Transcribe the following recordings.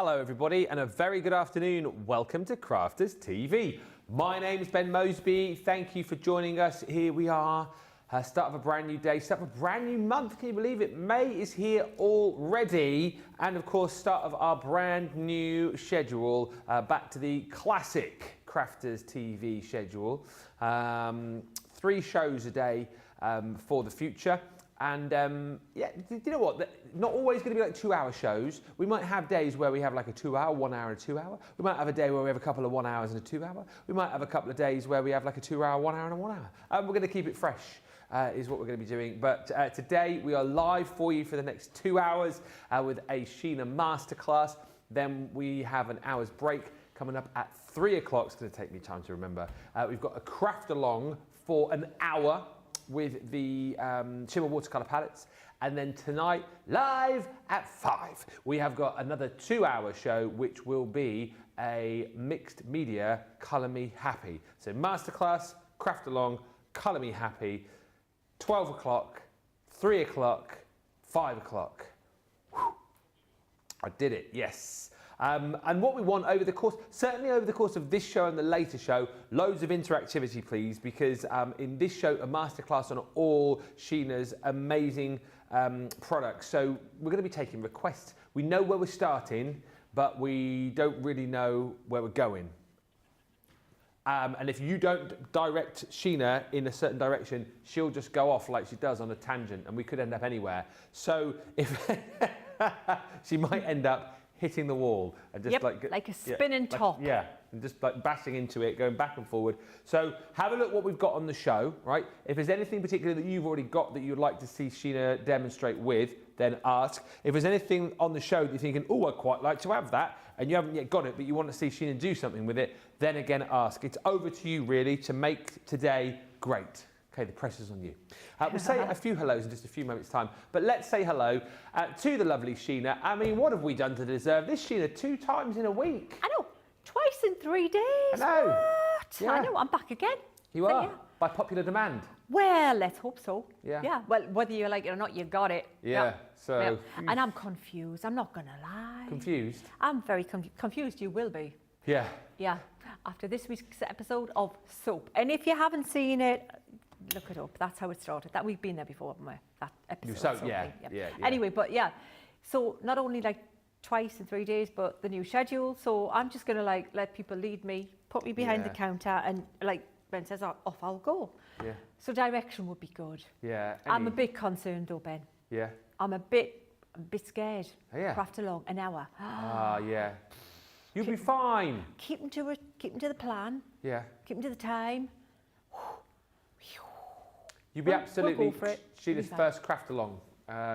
Hello everybody and a very good afternoon. Welcome to Crafters TV. My name's Ben Mosby. Thank you for joining us. Here we are Start of a brand new day, start of a brand new month. Can you believe it? May is here already. And of course, start of our brand new schedule, back to the classic Crafters TV schedule. 3 shows a day for the future. And yeah, do you know what? Not always going to be like 2-hour shows. We might have days where we have like a 2-hour, 1 hour and a 2-hour. We might have a day where we have a couple of 1 hours and a 2-hour. We might have a couple of days where we have like a 2-hour, 1 hour and a 1 hour. We're going to keep it fresh. Is what we're going to be doing. But today we are live for you for the next 2 hours with a Sheena masterclass. Then we have an hour's break coming up at 3 o'clock. It's going to take me time to remember. We've got a craft along for an hour with the Shimmer watercolour palettes. And then tonight, live at 5, we have got another 2-hour show, which will be a mixed media Colour Me Happy. So masterclass, craft along, Colour Me Happy. 12 o'clock, 3 o'clock, 5 o'clock. I did it, yes. And what we want over the course, certainly over the course of this show and the later show, loads of interactivity, please, because in this show, a masterclass on all Sheena's amazing products. So we're going to be taking requests. We know where we're starting, but we don't really know where we're going. And if you don't direct Sheena in a certain direction, she'll just go off like she does on a tangent, and we could end up anywhere. So if she might end up hitting the wall and just like a spinning top. And just like bashing into it, going back and forward. So have a look what we've got on the show, right? If there's anything particular that you've already got that you'd like to see Sheena demonstrate with, then ask. If there's anything on the show that you're thinking, oh, I'd quite like to have that, and you haven't yet got it, but you want to see Sheena do something with it, then again ask. It's over to you really to make today great. Okay, the pressure's on you. We'll say a few hellos in just a few moments' time, but let's say hello to the lovely Sheena. I mean, what have we done to deserve this, Sheena? 2 times in a week. I know, twice in 3 days. I know. What? Yeah. I know, I'm back again. You are, by popular demand. Well, let's hope so. Yeah. Well, whether you like it or not, you got it. Yeah, so... Yeah. And I'm confused, I'm not going to lie. Confused? I'm very confused, you will be. Yeah. Yeah, after this week's episode of Soap. And if you haven't seen it, look it up. That's how it started. That we've been there before, haven't we? That episode. So, yeah. Anyway, but yeah. So not only like twice in 3 days, but the new schedule. So I'm just gonna like let people lead me, put me behind the counter, and like Ben says, off I'll go. Yeah. So direction would be good. Yeah. I'm a bit concerned though, Ben. Yeah. I'm a bit scared. Oh, yeah. Craft along an hour. Yeah. You'll be fine. Keep them to the plan. Yeah. Keep them to the time. You'll be absolutely... We'll go for it. Sheena's first craft along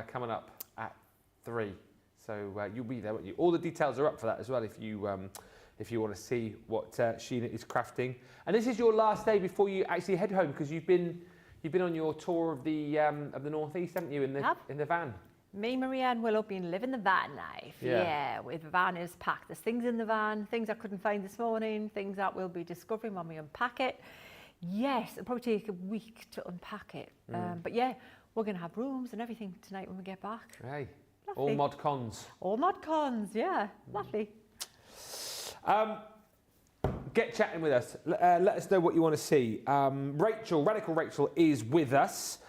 coming up at 3. So you'll be there, won't you? All the details are up for that as well if you want to see what Sheena is crafting. And this is your last day before you actually head home, because you've been on your tour of the Northeast, haven't you, in the van? Me, Maria and Willow been living the van life. Yeah, with the van is packed. There's things in the van, things I couldn't find this morning, things that we'll be discovering when we unpack it. Yes, it'll probably take a week to unpack it. But yeah, we're going to have rooms and everything tonight when we get back. Hey, lovely. all mod cons. All mod cons, yeah, lovely. Get chatting with us. Let us know what you want to see. Radical Rachel is with us.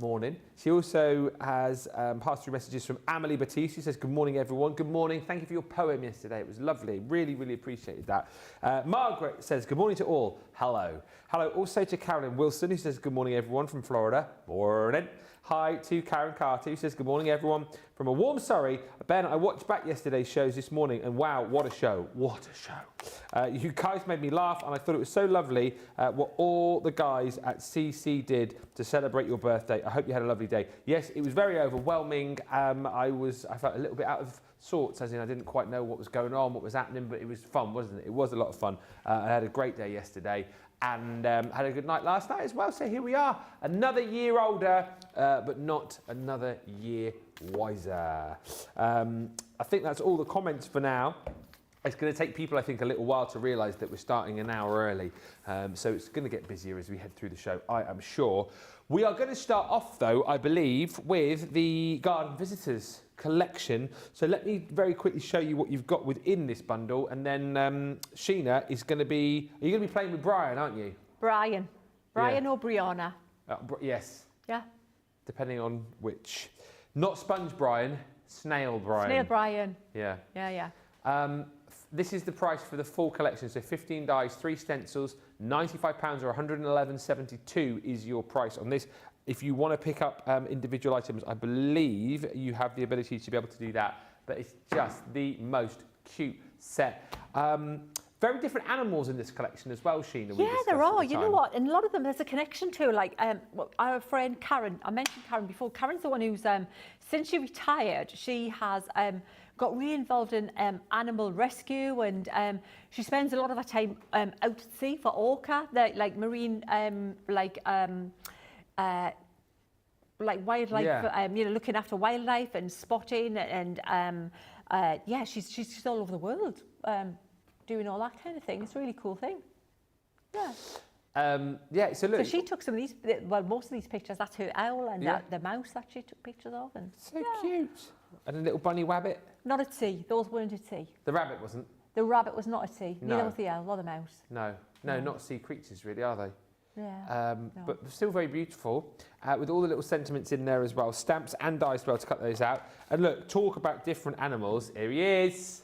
Morning. She also has passed through messages from Amelie Batiste, who says, good morning, everyone. Good morning. Thank you for your poem yesterday. It was lovely. Really, really appreciated that. Margaret says, good morning to all. Hello. Hello also to Carolyn Wilson, who says, good morning, everyone, from Florida. Morning. Hi to Karen Carter, who says, good morning, everyone, from a warm Surrey. Ben, I watched back yesterday's shows this morning, and wow, what a show. What a show. You guys made me laugh, and I thought it was so lovely what all the guys at CC did to celebrate your birthday. I hope you had a lovely day. Yes, it was very overwhelming. I felt a little bit out of sorts, as in I didn't quite know what was going on, what was happening, but it was fun, wasn't it? It was a lot of fun. I had a great day yesterday. And had a good night last night as well. So here we are, another year older, but not another year wiser. I think that's all the comments for now. It's going to take people, I think, a little while to realise that we're starting an hour early. So it's going to get busier as we head through the show, I am sure. We are going to start off, though, I believe, with the Garden Visitors collection. So let me very quickly show you what you've got within this bundle, and then Sheena is going to be... You're going to be playing with Brian, aren't you? Brian or Brianna. Yes. Yeah. Depending on which. Not Sponge Brian, Snail Brian. Snail Brian. Yeah. Yeah, yeah. This is the price for the full collection. So 15 dies, 3 stencils, £95 or £111.72 is your price on this. If you want to pick up individual items, I believe you have the ability to be able to do that. But it's just the most cute set. Very different animals in this collection as well, Sheena. Yeah, there are. You know what? And a lot of them there's a connection to. Like our friend Karen, I mentioned Karen before. Karen's the one who's, since she retired, she has got really involved in animal rescue, and she spends a lot of her time out at sea for orca, like marine, like wildlife, Yeah. you know, looking after wildlife and spotting, and yeah, she's all over the world doing all that kind of thing. It's a really cool thing. Yeah. Yeah, so look. So she took some of these, well, most of these pictures. That's her owl and the mouse that she took pictures of, and so cute. And a little bunny rabbit. not at sea. Those weren't at sea. The rabbit wasn't. The rabbit was not at sea. No. Neither was the owl or the mouse. No, not sea creatures really, are they? Yeah. No. But still very beautiful, with all the little sentiments in there as well. Stamps and dice as well to cut those out. And look, talk about different animals. Here he is.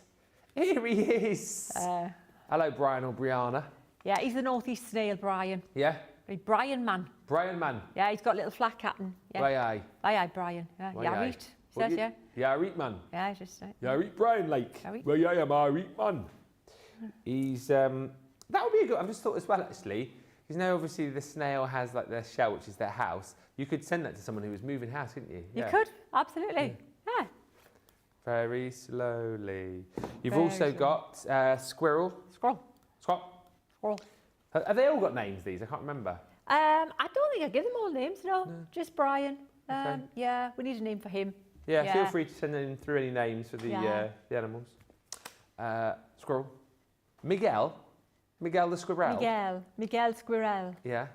Here he is. Hello, Brian or Brianna. Yeah, he's the northeast snail, Brian. Yeah? Brian man. Brian man. Yeah, he's got a little flat captain. Yeah. Why aye? Aye, aye, Brian. Yeah, Why yeah, aye? right. Says, yeah. Yeah, I eat man. Yeah, it's just. Yeah, I eat Brian like. Yeah, Well, yeah, I'm I eat man. He's that would be a good. I've just thought as well actually. Because now obviously the snail has like their shell, which is their house. You could send that to someone who was moving house, couldn't you? You could, absolutely. Yeah. Very slowly. You've Very also slowly. got squirrel. Squirrel. Squirrel. Have they all got names, these? I can't remember. I don't think I give them all names, no. Just Brian. Okay. Yeah, we need a name for him. Yeah, feel free to send in through any names for the animals. Squirrel. Miguel the squirrel. Miguel Squirrel. Yeah.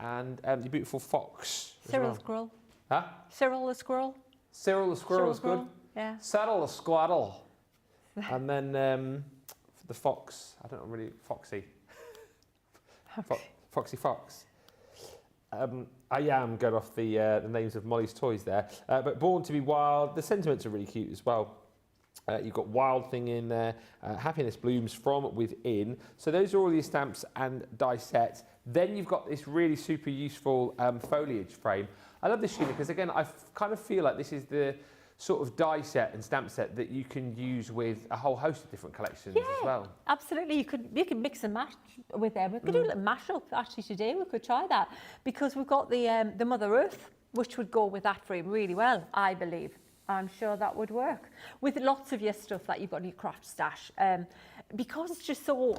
And the beautiful fox. as Cyril well. Squirrel. Huh? Cyril the Squirrel. Cyril the squirrel is good. Yeah. Cyril the squirrel. And then the fox. I don't know really. Foxy. Foxy Fox. I am going off the names of Molly's toys there. But Born to be Wild, the sentiments are really cute as well. You've got Wild Thing in there, Happiness Blooms from Within. So those are all your stamps and die sets. Then you've got this really super useful foliage frame. I love this, Sheena, because again, I kind of feel like this is the sort of die set and stamp set that you can use with a whole host of different collections as well. Absolutely. You could mix and match with them. We could do a little mashup actually today. We could try that because we've got the Mother Earth, which would go with that frame really well, I believe. I'm sure that would work with lots of your stuff that you've got in your craft stash. Because it's just so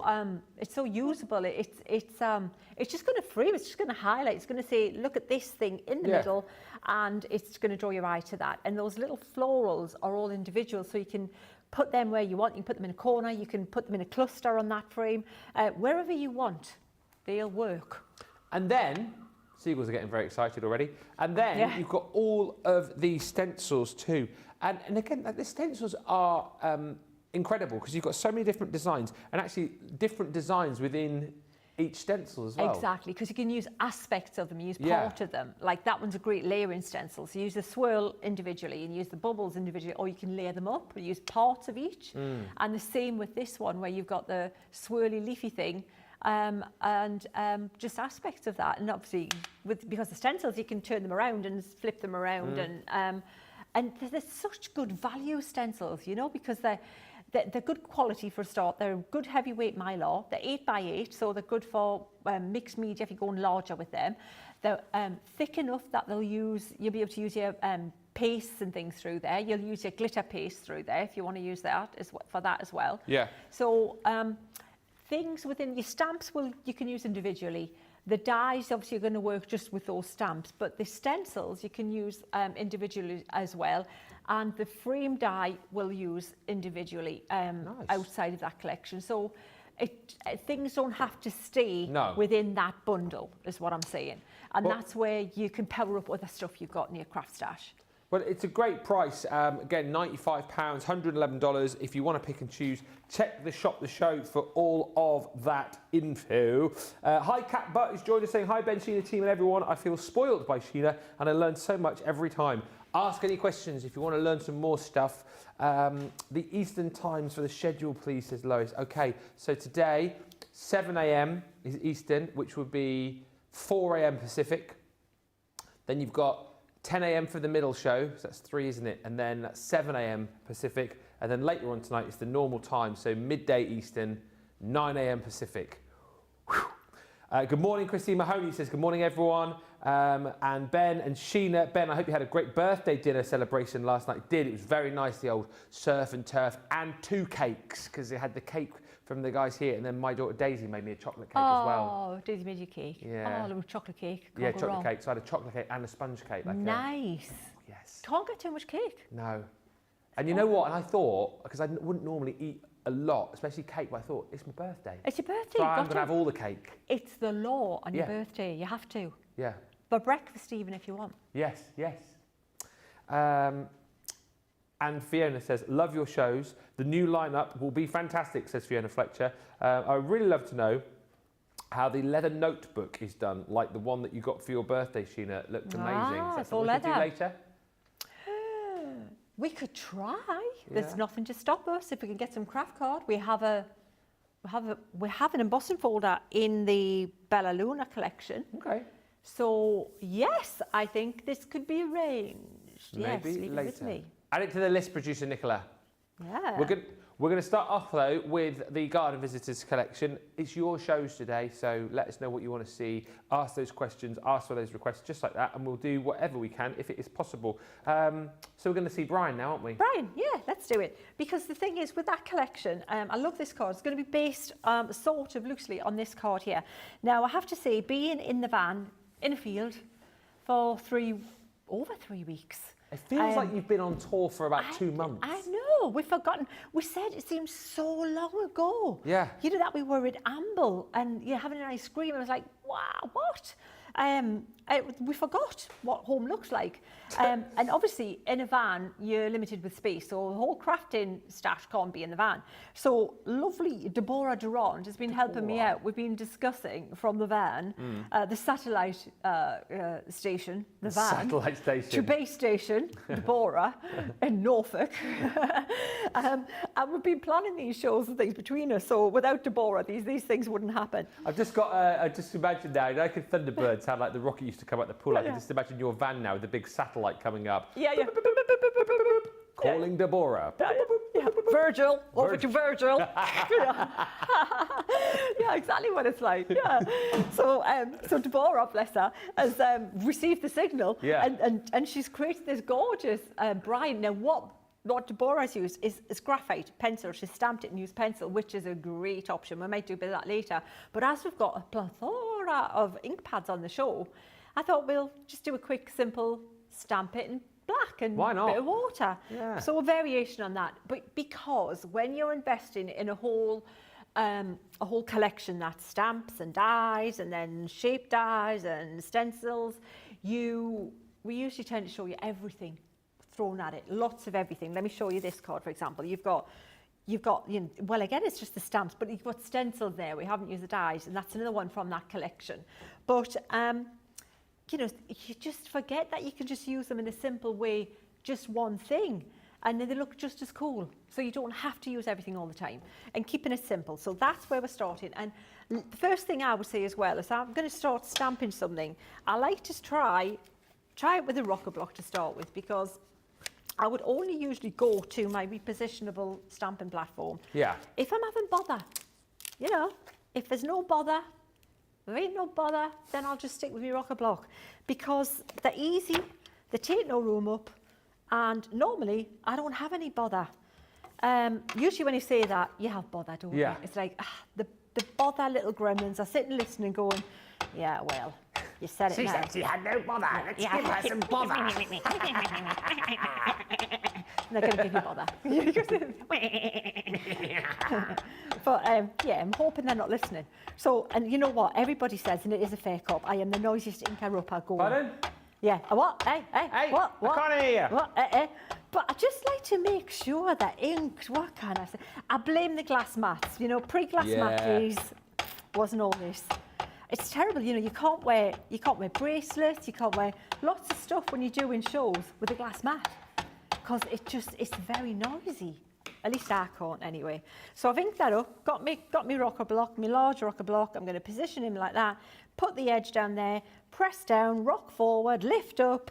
usable. It's just going to frame. It's just going to highlight. It's going to say, look at this thing in the middle, and it's going to draw your eye to that. And those little florals are all individual, so you can put them where you want. You can put them in a corner. You can put them in a cluster on that frame, wherever you want. They'll work. And then. Seagulls are getting very excited already. And then you've got all of the stencils too. And again, like, the stencils are incredible because you've got so many different designs and actually different designs within each stencil as well. Exactly, because you can use aspects of them, use part of them. Like that one's a great layering stencil. So you use the swirl individually and use the bubbles individually, or you can layer them up or use parts of each. And the same with this one where you've got the swirly leafy thing. And just aspects of that, and obviously because the stencils you can turn them around and flip them around, and there's such good value stencils, you know, because they're good quality for a start. They're good heavyweight mylar. They're 8x8, so they're good for mixed media if you're going larger with them. They're thick enough that you'll be able to use your pastes and things through there. You'll use your glitter paste through there if you want to use that for that as well. Yeah. So. Things within your stamps you can use individually. The dies obviously are going to work just with those stamps, but the stencils you can use individually as well, and the frame die will use individually outside of that collection. So things don't have to stay within that bundle, is what I'm saying, and that's where you can power up other stuff you've got in your craft stash. But it's a great price. Again, £95, $111. If you want to pick and choose, check the Shop the Show for all of that info. Hi, Cat Butt is joined us saying, hi, Ben, Sheena, team and everyone. I feel spoiled by Sheena and I learn so much every time. Ask any questions if you want to learn some more stuff. The Eastern times for the schedule, please, says Lois. Okay, so today, 7 a.m. is Eastern, which would be 4 a.m. Pacific. Then you've got 10 a.m. for the middle show, so that's 3, isn't it? And then 7 a.m. Pacific. And then later on tonight, it's the normal time, so midday Eastern, 9 a.m. Pacific. Good morning, Christine Mahoney says, good morning, everyone. And Ben and Sheena. Ben, I hope you had a great birthday dinner celebration last night. It was very nice, the old surf and turf, and 2 cakes, because they had the cake from the guys here, and then my daughter Daisy made me a chocolate cake as well. Oh, Daisy made you a cake. Yeah. Oh, a little chocolate cake. Yeah, chocolate cake. So I had a chocolate cake and a sponge cake. Like nice. Yes. Can't get too much cake. No. And you know what? And I thought, because I wouldn't normally eat a lot, especially cake, but I thought, it's my birthday. It's your birthday. So I'm going to have all the cake. It's the law on your birthday. You have to. Yeah. For breakfast even if you want. Yes, yes. And Fiona says, love your shows. The new lineup will be fantastic, says Fiona Fletcher. I'd really love to know how the leather notebook is done, like the one that you got for your birthday, Sheena. It looked amazing. Is that it's all something we leather. could do later? We could try. Yeah. There's nothing to stop us if we can get some craft card. We have an embossing folder in the Bella Luna collection. Okay. So yes, I think this could be arranged. Maybe yes, leave later. it with me. Add it to the list, producer Nicola. Yeah. We're going to start off though with the Garden Visitors collection. It's your shows today, so let us know what you want to see. Ask those questions, ask for those requests, just like that, and we'll do whatever we can if it is possible. So we're going to see Brian now, aren't we? Brian, yeah, let's do it. Because the thing is, with that collection, I love this card. It's going to be based sort of loosely on this card here. Now, I have to say, being in the van, in a field, for over 3 weeks. It feels like you've been on tour for about 2 months. I know, we've forgotten. We said it seems so long ago. Yeah. You know that we were at Amble and you're having an ice cream. I was like, wow, what? We forgot what home looks like. And obviously in a van, you're limited with space. So the whole crafting stash can't be in the van. So lovely Deborah Durand has been helping me out. We've been discussing from the van, the satellite station, the van. Satellite station. To base station, Deborah, in Norfolk. And we've been planning these shows and things between us. So without Deborah, these things wouldn't happen. I've just got, I just imagine now, you know, like Thunderbirds, how like the rocket used to come out the pool. I can Yeah. just imagine your van now with the big satellite coming up. Yeah, yeah. Calling Deborah. Yeah. Virgil, over to Virgil. Yeah, exactly what it's like. Yeah. So, so Deborah, bless her, has received the signal, Yeah. and she's created this gorgeous brine. Now, what Deborah has used is graphite pencil. She's stamped it and used pencil, which is a great option. We might do a bit of that later. But as we've got a plethora of ink pads on the show, I thought we'll just do a quick, simple stamp it in black and Why not? a bit of water. Yeah. So a variation on that. But because when you're investing in a whole collection that's stamps and dies and then shape dies and stencils, we usually tend to show you everything thrown at it, lots of everything. Let me show you this card, for example. You've got, you know, well, again, it's just the stamps, but you've got stencils there. We haven't used the dies, and that's another one from that collection. But, you know, you just forget that you can just use them in a simple way, just one thing, and then they look just as cool. So you don't have to use everything all the time, and keeping it simple. So that's where we're starting. And the first thing I would say as well is I'm going to start stamping something. I like to try it with a rocker block to start with, because I would only usually go to my repositionable stamping platform. Yeah. If I'm having bother, you know, if there's no bother, there ain't no bother, then I'll just stick with my rocker block, because they're easy, they take no room up, and normally I don't have any bother. Usually when you say that, you have bother, don't you? It's like, the bother little gremlins are sitting listening going, yeah, well, you said it now. She said she had no bother. Let's give her some bother. They're going to give you bother. But yeah, I'm hoping they're not listening. So, and you know what? Everybody says, and it is a fair cop, I am the noisiest interrupter going. Pardon? Yeah. What? Hey, Hey, what? I can't hear you. What? But I just like to make sure that ink, what can I say? I blame the glass mats. You know, pre-glass mat days wasn't all this. It's terrible, you know, you can't wear bracelets, you can't wear lots of stuff when you're doing shows with a glass mat because it's very noisy. At least I can't anyway. So I've inked that up, got me rocker block, my large rocker block. I'm going to position him like that, put the edge down there, press down, rock forward, lift up,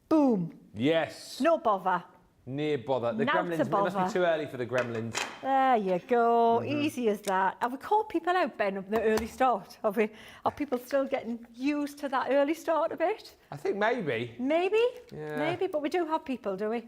boom. Yes. No bother. Near bother. The Not gremlins, to it must bother. be too early for the gremlins. There you go, easy as that. Have we caught people out, Ben, of the early start? Are people still getting used to that early start a bit? I think maybe. Maybe, Yeah. maybe, but we do have people, do we?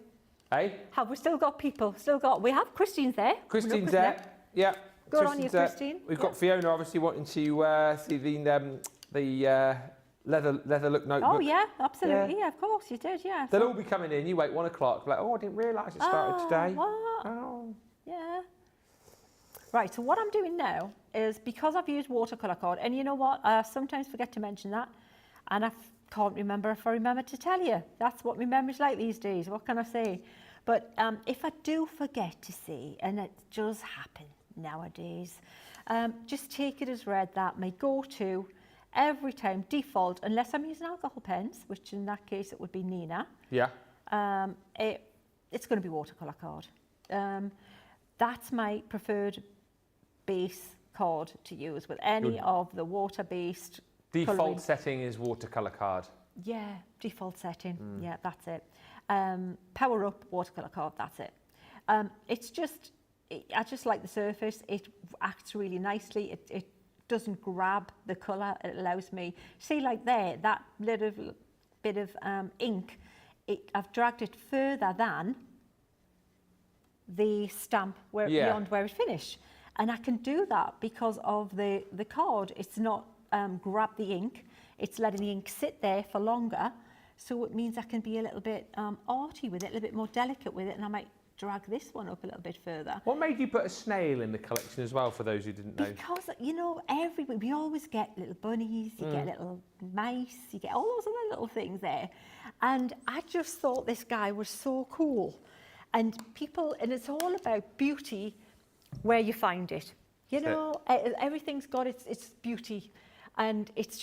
Hey? Have we still got people? We have Christine's there. Christine's there. Yeah. Good on Christine's you, there. Christine. We've Yeah. got Fiona obviously wanting to see the leather look notebook. Oh yeah, absolutely. Yeah, of course you did. Yeah. They'll all be coming in. You wait 1 o'clock. Like, oh, I didn't realise it started today. What? Oh. Yeah. Right. So what I'm doing now is because I've used watercolour card, and you know what? I sometimes forget to mention that, and I can't remember if I remember to tell you. That's what my memory's like these days. What can I say? But if I do forget to say, and it does happen nowadays, just take it as read that my go-to every time default, unless I'm using alcohol pens, which in that case it would be Nina. Yeah. It's going to be watercolour card. That's my preferred base card to use with any of the water-based Default colouring. setting is watercolour card. Yeah, default setting. Yeah, that's it. Power up watercolour card. That's it. I just like the surface. It acts really nicely. It doesn't grab the colour. It allows me, see like there, that little bit of ink, I've dragged it further than the stamp beyond where it finished. And I can do that because of the card. It's not grab the ink, it's letting the ink sit there for longer. So it means I can be a little bit arty with it, a little bit more delicate with it, and I might drag this one up a little bit further. What made you put a snail in the collection as well, for those who didn't know? Because, you know, we always get little bunnies, you get little mice, you get all those other little things there. And I just thought this guy was so cool. And it's all about beauty where you find it. You know, everything's got its beauty. And it's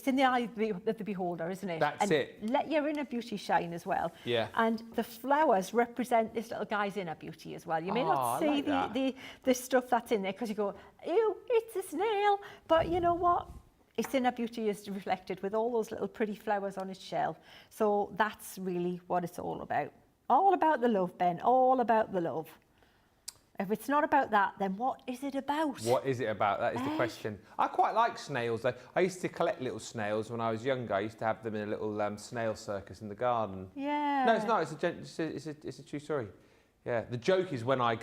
in the eye of the beholder, isn't it? That's it. Let your inner beauty shine as well. Yeah. And the flowers represent this little guy's inner beauty as well. You may not see the stuff that's in there because you go, ew, it's a snail. But you know what? Its inner beauty is reflected with all those little pretty flowers on its shell. So that's really what it's all about. All about the love, Ben. All about the love. If it's not about that, then what is it about? What is it about? That is the question. I quite like snails, though. I used to collect little snails when I was younger. I used to have them in a little snail circus in the garden. Yeah. No, it's not. It's a true story. Yeah. The joke is when I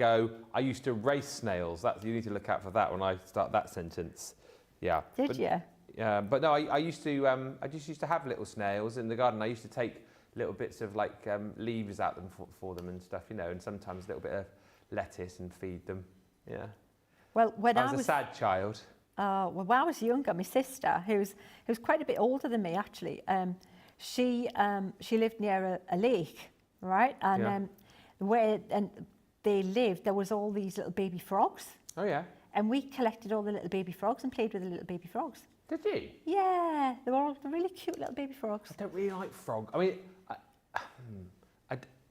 used to race snails. You need to look out for that when I start that sentence. Yeah. Did you? Yeah. But no, I just used to have little snails in the garden. I used to take little bits of leaves out them for them and stuff, you know, and sometimes a little bit of lettuce and feed them. Yeah. Well, when I was a sad child. Well, when I was younger, my sister, who's quite a bit older than me actually, she lived near a lake, right? And where they lived, there was all these little baby frogs. Oh yeah. And we collected all the little baby frogs and played with the little baby frogs. Did you? Yeah, they were all really cute little baby frogs. I don't really like frog. I mean,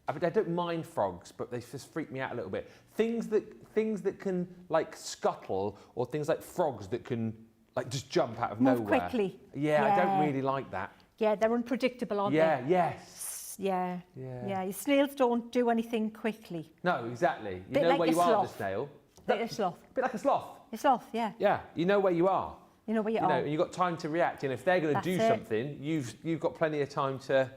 I don't mind frogs, but they just freak me out a little bit. Things that can scuttle, or things like frogs that can just jump out of Move nowhere. quickly. Yeah, I don't really like that. Yeah, they're unpredictable, aren't they? Yes. Yeah. Your snails don't do anything quickly. No, exactly. You Bit know like where a you are, the sloth. snail. Bit of sloth. Bit like a sloth. A sloth, yeah. Yeah, you know where you are. You know where you You know, are. and you've got time to react. And if they're going to do something, you've got plenty of time to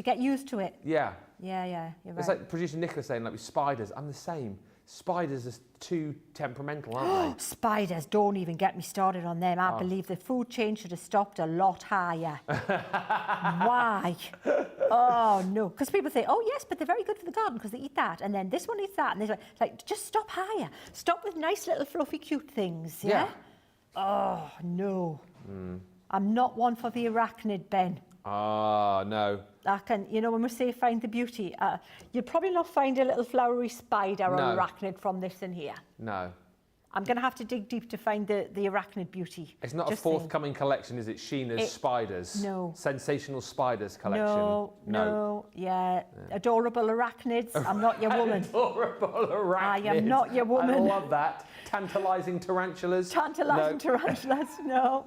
get used to it. Yeah. Yeah, you're right. It's like producer Nicola saying, with spiders, I'm the same. Spiders are too temperamental, aren't they? Spiders, don't even get me started on them. I believe the food chain should have stopped a lot higher. Why? Oh, no. Because people say, oh, yes, but they're very good for the garden because they eat that. And then this one eats that. And they're like, just stop higher. Stop with nice little fluffy cute things, yeah? Oh, no. I'm not one for the arachnid, Ben. Ah, no. I can, you know, when we say find the beauty, you'll probably not find a little flowery spider or No. arachnid from this in here. No. I'm going to have to dig deep to find the arachnid beauty. It's not Just a forthcoming collection, is it? Sheena's Spiders. No. Sensational Spiders collection. No. Yeah. Adorable arachnids. I'm not your woman. Adorable arachnids. I am not your woman. I love that. Tantalising tarantulas. Tantalising tarantulas. No.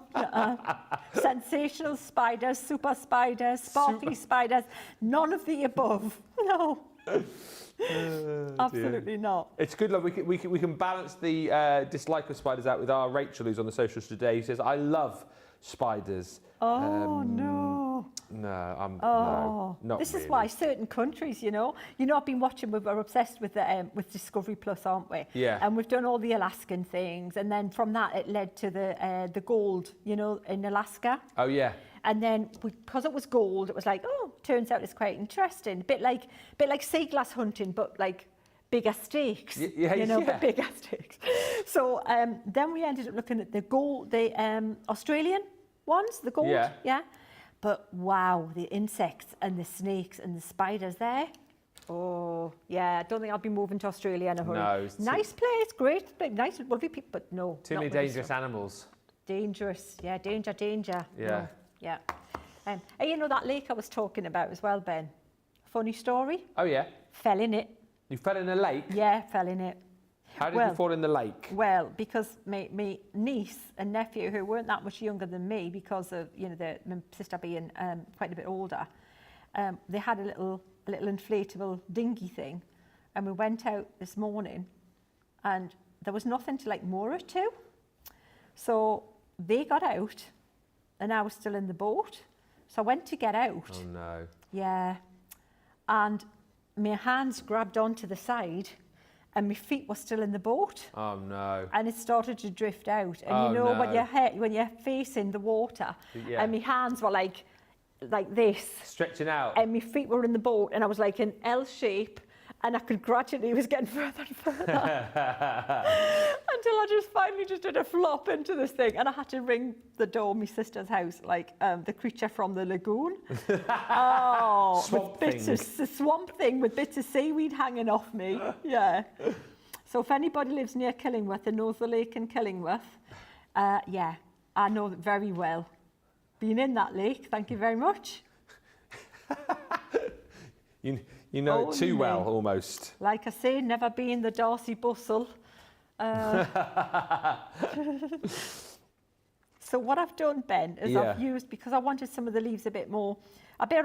Sensational spiders, super spiders, sparkly spiders. None of the above. No. Absolutely not. It's good. Like, we can balance the dislike of spiders out with our Rachel, who's on the socials today. Who says, "I love spiders." Oh no. No, Oh, no, not this really. is why certain countries, you know, I've been watching. We're obsessed with with Discovery Plus, aren't we? Yeah. And we've done all the Alaskan things, and then from that it led to the gold, you know, in Alaska. Oh yeah. And then because it was gold, it was like, oh, turns out it's quite interesting. A bit like sea glass hunting, but like bigger stakes. Yeah, you know, yeah. but bigger stakes. So then we ended up looking at the gold, the Australian ones, the gold. Yeah. But wow, the insects and the snakes and the spiders there. Oh, yeah, I don't think I'll be moving to Australia in a hurry. No, it's nice place, great, big, nice, lovely people, but no. Too not many with this dangerous one. animals. Dangerous, yeah, danger. Yeah. No, yeah. And you know that lake I was talking about as well, Ben? Funny story. Oh yeah. Fell in it. You fell in a lake. Yeah, fell in it. How did you fall in the lake? Well, because my niece and nephew, who weren't that much younger than me, because of my sister being quite a bit older, they had a little inflatable dinghy thing, and we went out this morning, and there was nothing to like moor it to, so they got out, and I was still in the boat, so I went to get out. Oh no. Yeah, and my hands grabbed onto the side, and my feet were still in the boat. Oh no. And it started to drift out. And Oh, you know, no. when you're facing the water, Yeah. and my hands were like this, Stretching out. and my feet were in the boat, and I was like in L shape, and I could gradually, it was getting further and further. Until I just finally just did a flop into this thing, and I had to ring the door of my sister's house, like the creature from the lagoon. Oh, Swamp with bits thing. of swamp thing with bits of seaweed hanging off me. Yeah. So if anybody lives near Killingworth and knows the lake in Killingworth, yeah, I know it very well. Been in that lake, thank you very much. You know it too Only. well, almost. Like I say, never been the Darcy bustle. So what I've done, Ben, is Yeah. I've used, because I wanted some of the leaves a bit more,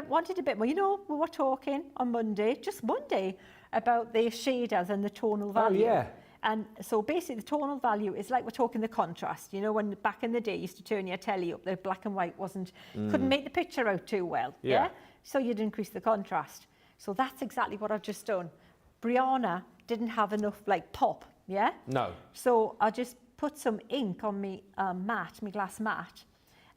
wanted a bit more, you know, we were talking on Monday, just Monday, about the shaders and the tonal value. yeah. And so basically the tonal value is like we're talking the contrast, you know, when back in the day you used to turn your telly up, the black and white couldn't make the picture out too well. Yeah. So you'd increase the contrast. So that's exactly what I've just done. Brianna didn't have enough like pop, yeah? No. So I just put some ink on my glass mat,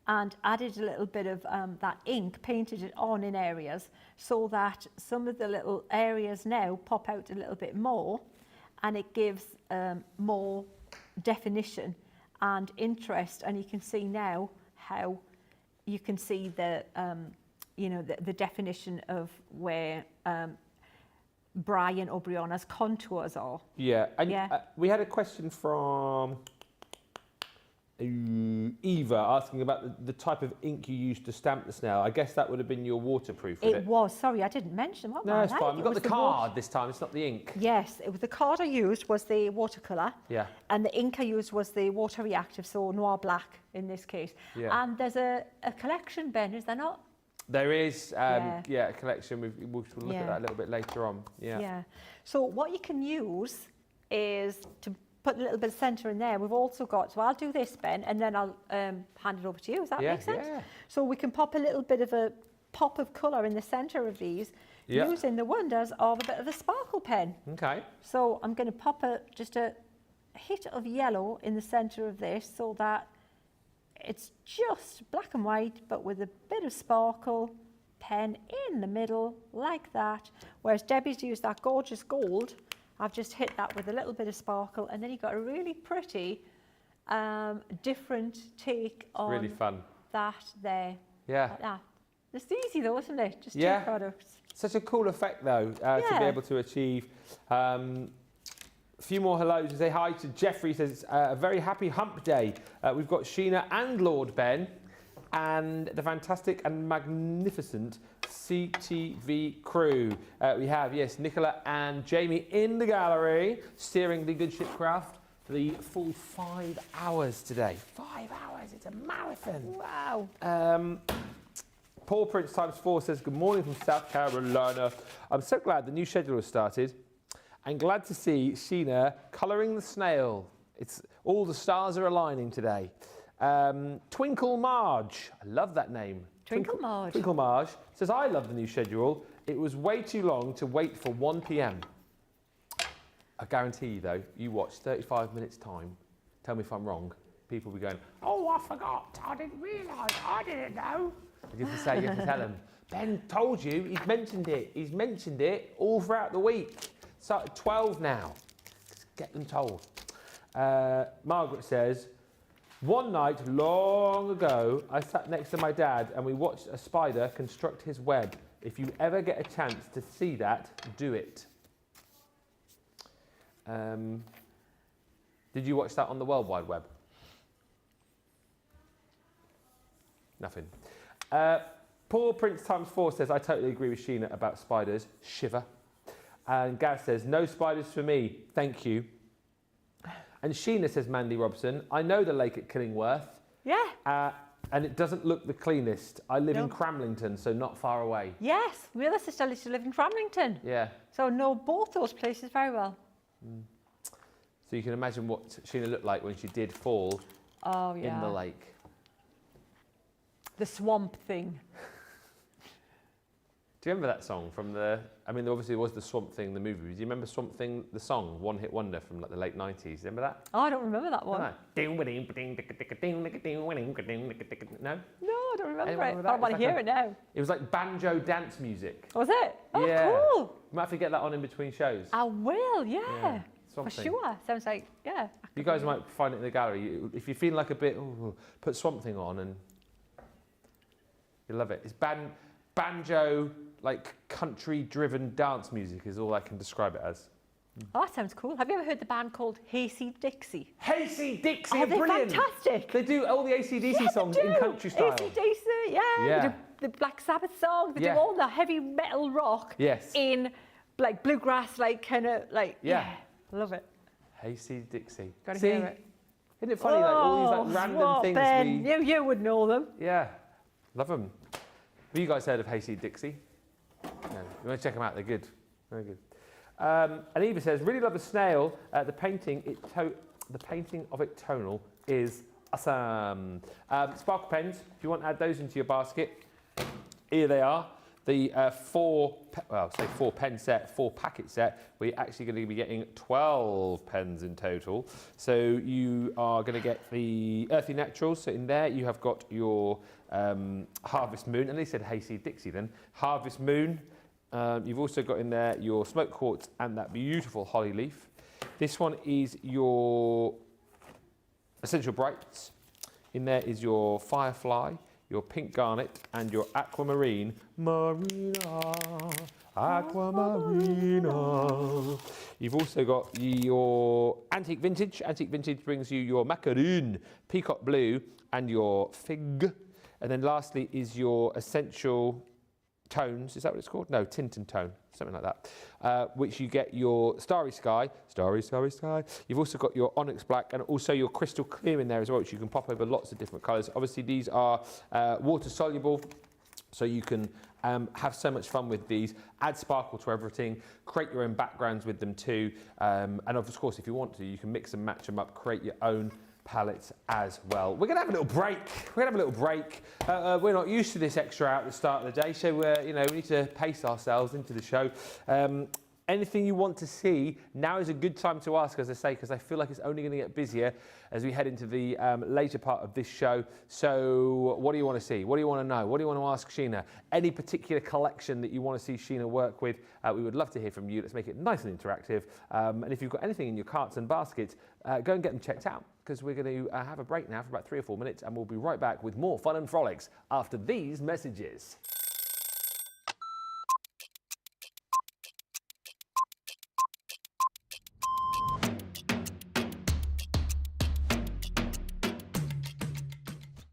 and added a little bit of that ink, painted it on in areas, so that some of the little areas now pop out a little bit more, and it gives more definition and interest. And you can see now how you can see the the definition of where Brian or Brianna's contours are. Yeah. And Yeah. we had a question from Eva asking about the type of ink you used to stamp the snail. I guess that would have been your waterproof, would It was, sorry, I didn't mention what. No, it's I fine. like. We've It got was the card this time. It's not the ink. Yes, it was the card I used was the watercolour. Yeah. And the ink I used was the water reactive, so noir black in this case. Yeah. And there's a collection, Ben, is there not? There is, Yeah. a collection. We'll look Yeah. at that a little bit later on. Yeah. So what you can use is to put a little bit of centre in there. We've also got, so I'll do this, Ben, and then I'll hand it over to you. Does that Yeah, make sense? yeah. So we can pop a little bit of a pop of colour in the centre of these, Yeah. using the wonders of a bit of a sparkle pen. Okay. So I'm going to pop just a hit of yellow in the centre of this, so that it's just black and white, but with a bit of sparkle, pen in the middle, like that. Whereas Debbie's used that gorgeous gold, I've just hit that with a little bit of sparkle, and then you've got a really pretty, different take on Really fun. that there. Yeah. Like that. It's easy though, isn't it? Just Yeah. 2 products. Such a cool effect though, to be Yeah. able to achieve. A few more hellos. We say hi to Jeffrey, says a very happy hump day. We've got Sheena and Lord Ben and the fantastic and magnificent CTV crew. We have, yes, Nicola and Jamie in the gallery, steering the Good Ship Craft for the full 5 hours today. 5 hours, it's a marathon. Wow. Paul Prince ×4 says, good morning from South Carolina. I'm so glad the new schedule has started and glad to see Sheena colouring the snail. It's all the stars are aligning today. Twinkle Marge, I love that name. Twinkle Marge. Twinkle Marge says, I love the new schedule. It was way too long to wait for 1 p.m. I guarantee you though, you watch 35 minutes time, tell me if I'm wrong, people will be going, oh, I forgot, I didn't realise, I didn't know. You have to say, you have to tell them, Ben told you, he's mentioned it all throughout the week. Start at 12 now. Just get them told. Margaret says, one night long ago, I sat next to my dad and we watched a spider construct his web. If you ever get a chance to see that, do it. Did you watch that on the World Wide Web? Nothing. Paul Prince ×4 says, I totally agree with Sheena about spiders. Shiver. And Gaz says, no spiders for me. Thank you. And Sheena says, Mandy Robson, I know the lake at Killingworth. Yeah. And it doesn't look the cleanest. I live in Cramlington, so not far away. Yes, my other sister used to live in Cramlington. Yeah. So know both those places very well. So you can imagine what Sheena looked like when she did fall in the lake. The swamp thing. Do you remember that song from the... I mean, there obviously was the Swamp Thing, the movie. Do you remember Swamp Thing, the song, One Hit Wonder from like the late 90s? Remember that? Oh, I don't remember that one. No? No? No, I don't remember Anyone it. remember I that? want to It's hear like it now. It was like banjo dance music. Was it? Oh, Yeah. cool. You might have to get that on in between shows. I will, yeah. Swamp For Thing. sure. Sounds like, yeah. You guys might find it in the gallery. If you feel like a bit, put Swamp Thing on and you'll love it. It's banjo, like country-driven dance music is all I can describe it as. Oh, that sounds cool. Have you ever heard the band called Hayseed Dixie? Hayseed Dixie, Oh, they're brilliant! fantastic. They do all the AC/DC songs in country style. AC/DC, yeah. Yeah. They do the Black Sabbath song. They do all the heavy metal rock. Yes. In like bluegrass, like kind of like love it. Hayseed Dixie. Gotta hear it. Isn't it funny, like all these like random things Ben, you would know them. Yeah, love them. Have you guys heard of Hayseed Dixie? No. You want to check them out? They're good. Very good. And Eva says, really love the snail. The painting of it tonal is awesome. Sparkle pens, if you want to add those into your basket, here they are. The 4 pen set, 4 packet set, we're actually going to be getting 12 pens in total. So you are going to get the Earthy Naturals. So in there you have got your Harvest Moon, and they said Hayseed Dixie then. Harvest Moon. You've also got in there your Smoke Quartz and that beautiful Holly Leaf. This one is your Essential Brights. In there is your Firefly, your Pink Garnet and your Aquamarine. Aquamarina. You've also got your Antique Vintage. Antique Vintage brings you your Macaroon, Peacock Blue and your Fig. And then lastly is your Essential Tones, is that what it's called? No, Tint and Tone, something like that. Which you get your Starry Sky. You've also got your Onyx Black and also your Crystal Clear in there as well, which you can pop over lots of different colours. Obviously, these are water soluble, so you can have so much fun with these. Add sparkle to everything, create your own backgrounds with them too. And of course, if you want to, you can mix and match them up, create your own palettes as well. We're going to have a little break. We're not used to this extra out at the start of the day, so we need to pace ourselves into the show. Anything you want to see, now is a good time to ask, as I say, because I feel like it's only going to get busier as we head into the later part of this show. So what do you want to see? What do you want to know? What do you want to ask Sheena? Any particular collection that you want to see Sheena work with, we would love to hear from you. Let's make it nice and interactive. And if you've got anything in your carts and baskets, go and get them checked out, because we're going to have a break now for about 3 or 4 minutes, and we'll be right back with more fun and frolics after these messages.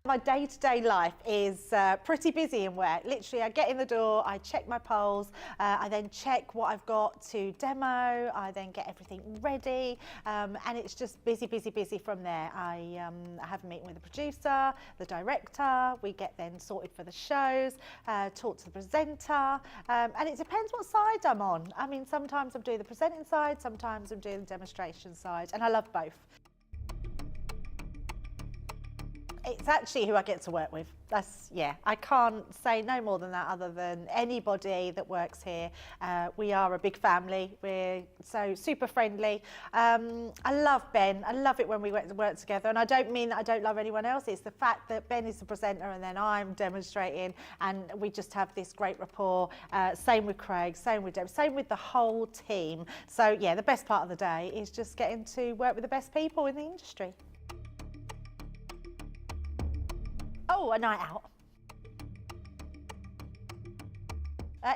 My day-to-day life is pretty busy in work. Literally, I get in the door, I check my polls, I then check what I've got to demo, I then get everything ready, and it's just busy, busy, busy from there. I have a meeting with the producer, the director, we get then sorted for the shows, talk to the presenter, and it depends what side I'm on. I mean, sometimes I'm doing the presenting side, sometimes I'm doing the demonstration side, and I love both. It's actually who I get to work with. Yeah, I can't say no more than that other than anybody that works here. We are a big family. We're so super friendly. I love Ben. I love it when we work together. And I don't mean that I don't love anyone else. It's the fact that Ben is the presenter and then I'm demonstrating and we just have this great rapport. Same with Craig, same with Deb, same with the whole team. So yeah, the best part of the day is just getting to work with the best people in the industry. Oh, a night out.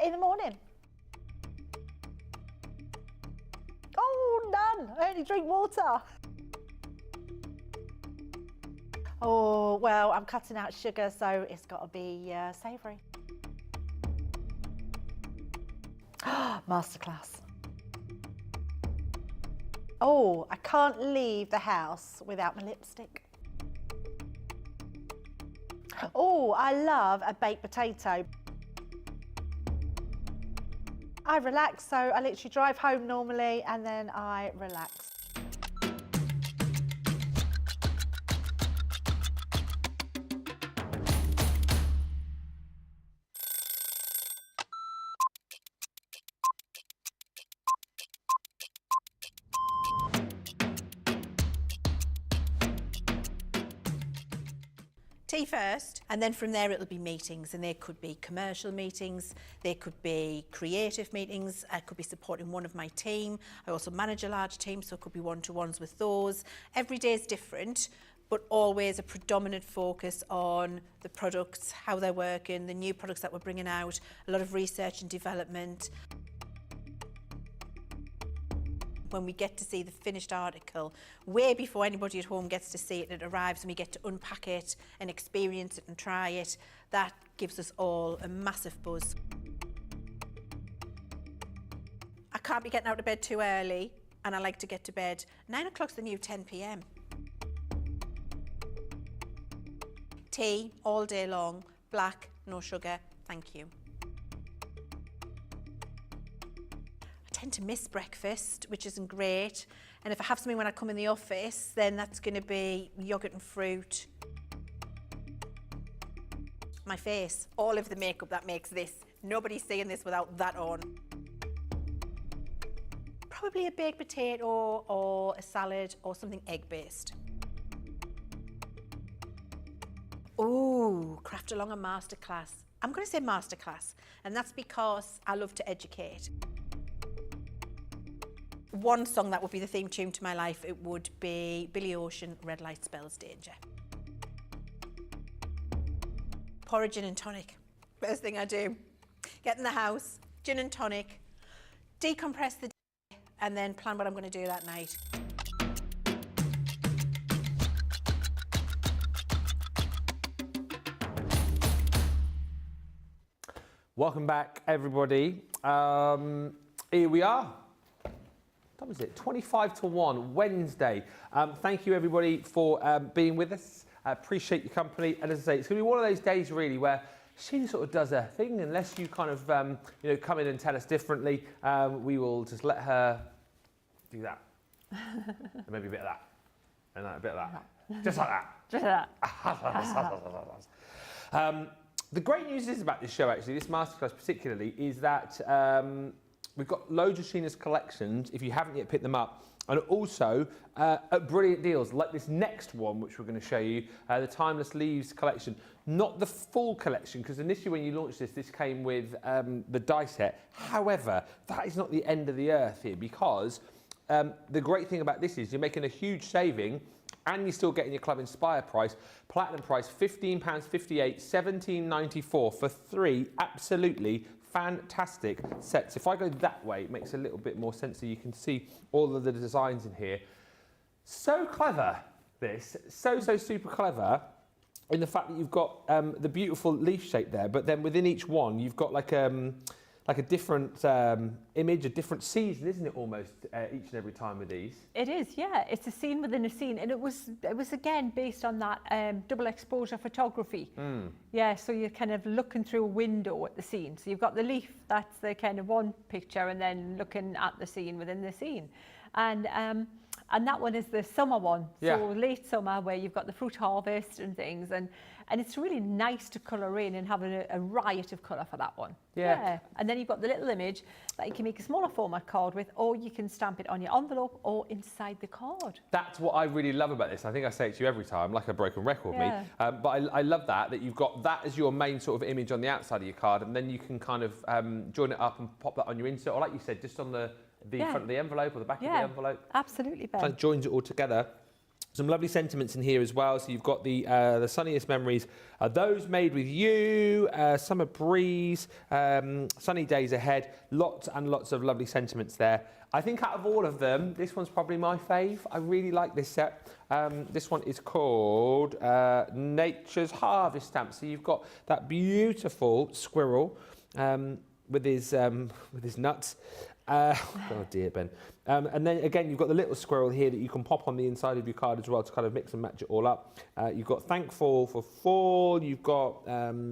In the morning. Oh, none. I only drink water. Oh, well, I'm cutting out sugar, so it's got to be savoury. Masterclass. Oh, I can't leave the house without my lipstick. Oh, I love a baked potato. I relax, so I literally drive home normally and then I relax. Tea first, and then from there it'll be meetings, and they could be commercial meetings, they could be creative meetings, I could be supporting one of my team. I also manage a large team, so it could be one-to-ones with those. Every day is different, but always a predominant focus on the products, how they're working, the new products that we're bringing out, a lot of research and development. When we get to see the finished article, way before anybody at home gets to see it, it arrives and we get to unpack it and experience it and try it, that gives us all a massive buzz. I can't be getting out of bed too early, and I like to get to bed. 9 o'clock's the new 10 p.m. Tea all day long, black, no sugar, thank you. I tend to miss breakfast, which isn't great, and if I have something when I come in the office, then that's going to be yogurt and fruit. My face, all of the makeup that makes this, nobody's seeing this without that on. Probably a baked potato or a salad or something egg-based. Ooh, craft along a masterclass. I'm going to say masterclass, and that's because I love to educate. One song that would be the theme tune to my life, it would be Billy Ocean, Red Light Spells Danger. Pour a gin and tonic. First thing I do. Get in the house, gin and tonic, decompress the day, and then plan what I'm going to do that night. Welcome back, everybody. Here we are. What was it? 25 to 1, Wednesday. Thank you, everybody, for being with us. I appreciate your company. And as I say, it's going to be one of those days, really, where Sheena sort of does her thing. Unless you kind of, come in and tell us differently, we will just let her do that. And maybe a bit of that. And a bit of that. Just like that. Just like that. The great news is about this show, actually, this masterclass particularly, is that we've got loads of Sheena's collections, if you haven't yet picked them up, and also at brilliant deals, like this next one, which we're going to show you, the Timeless Leaves collection. Not the full collection, because initially when you launched this came with the die set. However, that is not the end of the earth here, because the great thing about this is you're making a huge saving, and you're still getting your Club Inspire price, platinum price, £15.58, £17.94 for 3 absolutely fantastic sets. If I go that way, it makes a little bit more sense so you can see all of the designs in here. So clever, this. So super clever. in the fact that you've got the beautiful leaf shape there, but then within each one you've got like a different image, a different season, isn't it, almost each and every time with these? It is, yeah. It's a scene within a scene, and it was again based on that double exposure photography. Yeah, so you're kind of looking through a window at the scene. So you've got the leaf, that's the kind of one picture, and then looking at the scene within the scene. And that one is the summer one, so late summer, where you've got the fruit harvest and things, and it's really nice to colour in and have a riot of colour for that one. Yeah. And then you've got the little image that you can make a smaller format card with, or you can stamp it on your envelope or inside the card. That's what I really love about this. I think I say it to you every time, like a broken record, me. But I love that you've got that as your main sort of image on the outside of your card, and then you can kind of join it up and pop that on your insert, or like you said, just on the front of the envelope or the back of the envelope. Absolutely, Ben. Kind of joins it all together. Some lovely sentiments in here as well. So you've got the sunniest memories. Are those made with you? Summer breeze, sunny days ahead. Lots and lots of lovely sentiments there. I think out of all of them, this one's probably my fave. I really like this set. This one is called Nature's Harvest Stamp. So you've got that beautiful squirrel with his nuts. Oh dear, Ben. And then again, you've got the little squirrel here that you can pop on the inside of your card as well to kind of mix and match it all up. You've got Thankful for Fall. You've got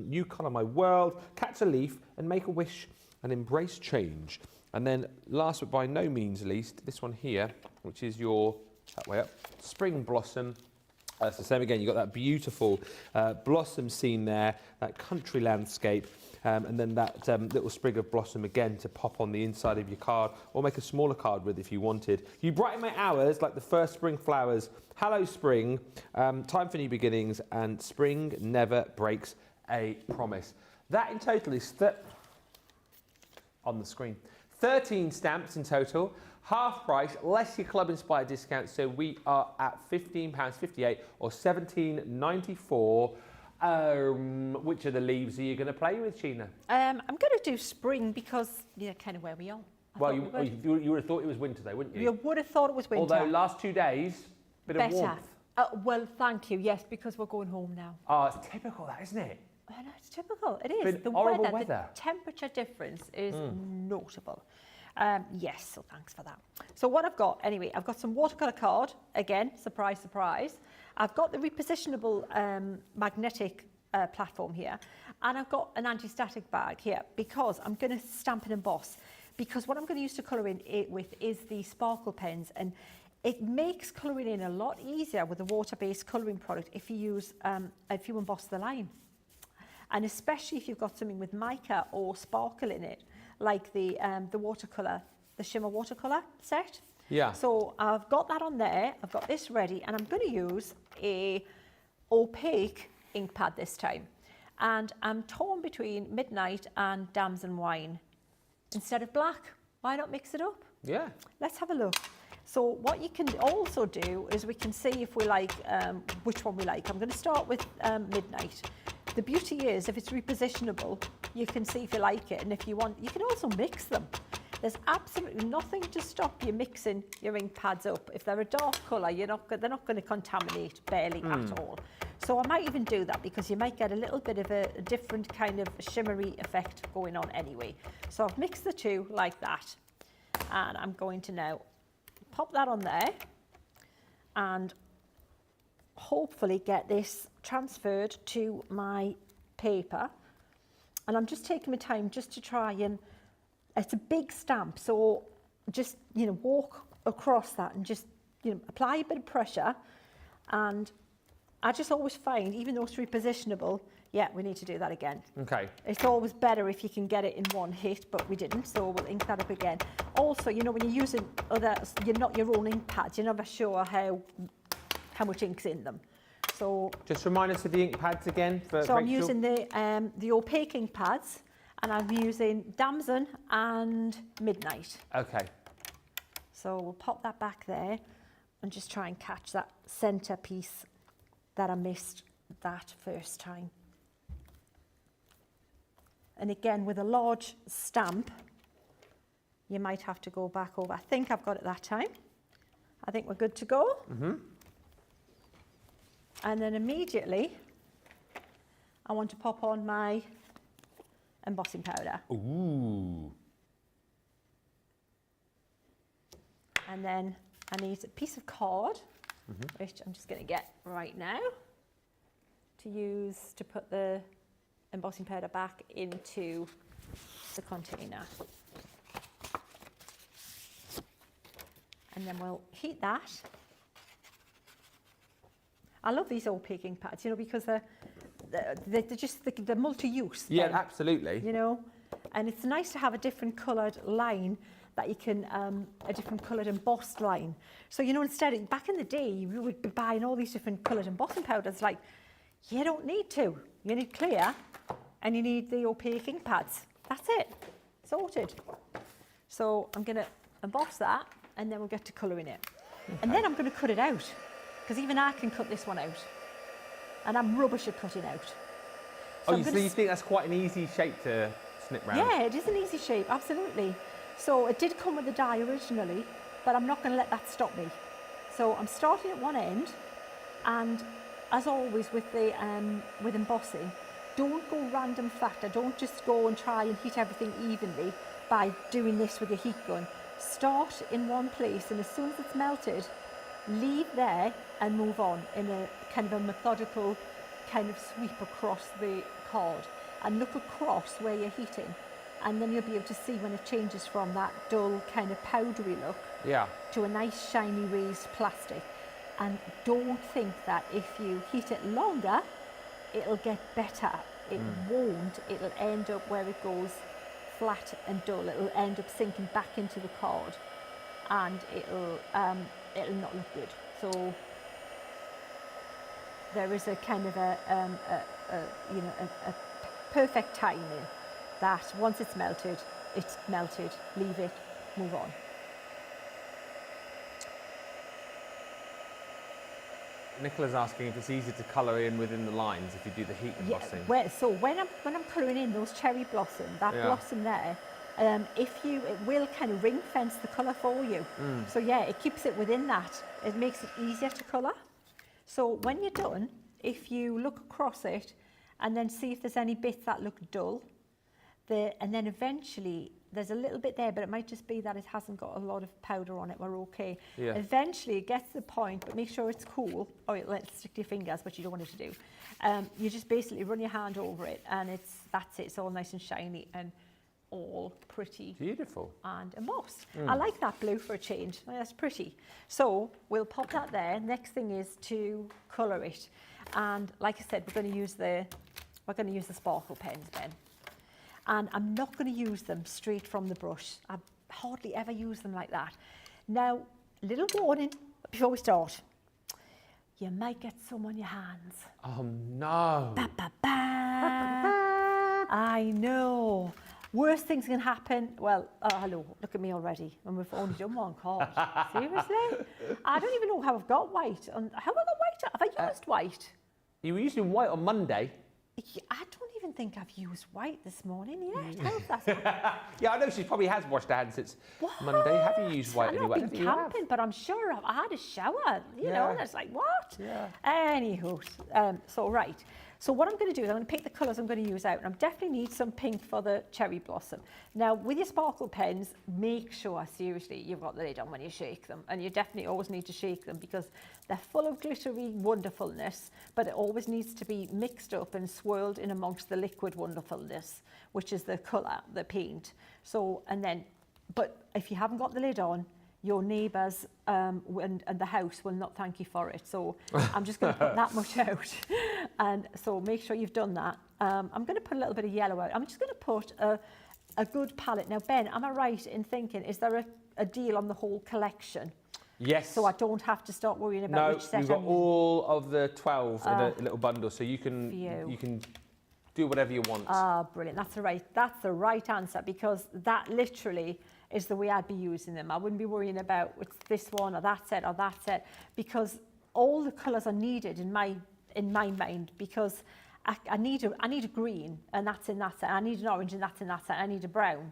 You Colour My World, Catch a Leaf and Make a Wish and Embrace Change. And then last but by no means least, this one here, which is your, that way up, Spring Blossom. So same again, you've got that beautiful blossom scene there, that country landscape. And then that little sprig of blossom again to pop on the inside of your card, or make a smaller card with if you wanted. You brighten my hours like the first spring flowers. Hello spring, time for new beginnings, and spring never breaks a promise. That in total is on the screen. 13 stamps in total, half price, less your club inspired discount. So we are at £15.58 or $17.94. Which of the leaves are you going to play with, Sheena? I'm going to do spring because, kind of where we are. Well, you would have thought it was winter though, wouldn't you? You would have thought it was winter. Although last 2 days, bit of warmth. Well, thank you, yes, because we're going home now. Oh, it's typical that, isn't it? I know, it's typical, it is. Been The horrible weather, the temperature difference is notable. Yes, so thanks for that. So what I've got, anyway, I've got some watercolour card, again, surprise, surprise. I've got the repositionable magnetic platform here, and I've got an anti-static bag here because I'm going to stamp and emboss, because what I'm going to use to colour in it with is the sparkle pens, and it makes colouring in a lot easier with a water-based colouring product if you emboss the line, and especially if you've got something with mica or sparkle in it, like the watercolour, the shimmer watercolour set. Yeah. So I've got that on there, I've got this ready, and I'm going to use a opaque ink pad this time. And I'm torn between Midnight and Damson Wine. Instead of black, why not mix it up? Yeah. Let's have a look. So what you can also do is we can see if we like, which one we like. I'm going to start with Midnight. The beauty is if it's repositionable, you can see if you like it, and if you want, you can also mix them. There's absolutely nothing to stop you mixing your ink pads up. If they're a dark colour, they're not going to contaminate barely at all. So I might even do that because you might get a little bit of a different kind of shimmery effect going on anyway. So I've mixed the two like that, and I'm going to now pop that on there and hopefully get this transferred to my paper. And I'm just taking my time just to try and, it's a big stamp, so just, walk across that and just, apply a bit of pressure. And I just always find, even though it's repositionable, yeah, we need to do that again. Okay. It's always better if you can get it in one hit, but we didn't, so we'll ink that up again. Also, when you're using not your own ink pads, you're never sure how much ink's in them. So just remind us of the ink pads again. For so Rachel. I'm using the opaque ink pads, and I'm using Damson and Midnight. Okay. So we'll pop that back there and just try and catch that centre piece that I missed that first time. And again, with a large stamp, you might have to go back over. I think I've got it that time. I think we're good to go. Mm-hmm. And then immediately, I want to pop on my embossing powder. Ooh. And then I need a piece of card, which I'm just going to get right now to use to put the embossing powder back into the container. And then we'll heat that. I love these old baking pads, you know, because they're multi-use. Yeah, then, absolutely. you know, and it's nice to have a different coloured line that you can, a different coloured embossed line. So, you know, instead of, back in the day, you would be buying all these different coloured embossing powders. Like, you don't need to. You need clear and you need the opaque ink pads. That's it, sorted. So I'm going to emboss that and then we'll get to colouring it. Okay. And then I'm going to cut it out, because even I can cut this one out. And I'm rubbish at cutting out. So so you think that's quite an easy shape to snip round? Yeah, it is an easy shape, absolutely. So it did come with the die originally, but I'm not going to let that stop me. So I'm starting at one end, and as always with the with embossing, don't go random factor. Don't just go and try and heat everything evenly by doing this with your heat gun. Start in one place, and as soon as it's melted, leave there and move on in a kind of a methodical kind of sweep across the card, and look across where you're heating, and then you'll be able to see when it changes from that dull kind of powdery look to a nice shiny raised plastic. And don't think that if you heat it longer it'll get better. It won't. It'll end up where it goes flat and dull. It'll end up sinking back into the card, and it'll not look good. So there is a kind of a perfect timing that once it's melted, leave it, move on. Nicola's asking if it's easy to colour in within the lines if you do the heat embossing. Yeah, so when I'm colouring in those cherry blossom, that blossom there, it will kind of ring fence the colour for you. So yeah, it keeps it within that. It makes it easier to colour. So when you're done, if you look across it and then see if there's any bits that look dull, and then eventually there's a little bit there, but it might just be that it hasn't got a lot of powder on it. We're okay. Yeah. Eventually it gets to the point, but make sure it's cool. Oh, let's stick to your fingers, but you don't want it to do. You just basically run your hand over it, and that's it. It's all nice and shiny and all pretty. Beautiful. And embossed. I like that blue for a change. That's pretty. So we'll pop that there. Next thing is to colour it, and like I said, we're going to use the sparkle pens then. And I'm not going to use them straight from the brush. I hardly ever use them like that. Now, little warning before we start. You might get some on your hands. Oh no. Ba, ba, ba. I know. Worst things can happen. Well, hello, look at me already. And we've only done one card. Seriously? I don't even know how I've got white. How have I got white? Have I used white? You were using white on Monday. I don't even think I've used white this morning yet. How have that? Yeah, I know she probably has washed her hands since Monday. Have you used white anyway? I've been camping, but I'm sure I had a shower, you know, and it's like, what? Yeah. Anywho, so right. So what I'm going to do is I'm going to pick the colours I'm going to use out, and I definitely need some pink for the cherry blossom. Now, with your sparkle pens, make sure, seriously, you've got the lid on when you shake them, and you definitely always need to shake them because they're full of glittery wonderfulness, but it always needs to be mixed up and swirled in amongst the liquid wonderfulness, which is the colour, the paint. So, and then, but if you haven't got the lid on, your neighbours and the house will not thank you for it. So I'm just going to put that much out. And so make sure you've done that. I'm going to put a little bit of yellow out. I'm just going to put a good palette. Now, Ben, am I right in thinking, is there a deal on the whole collection? Yes. So I don't have to start worrying about which set I'm using? No, you've got all of the 12 in a little bundle, so you can do whatever you want. Ah, brilliant. That's the right answer, because that literally is the way I'd be using them. I wouldn't be worrying about it's this one or that set, because all the colours are needed in my mind, because I need a green, and that's in that set. I need an orange, and that's in that set. I need a brown,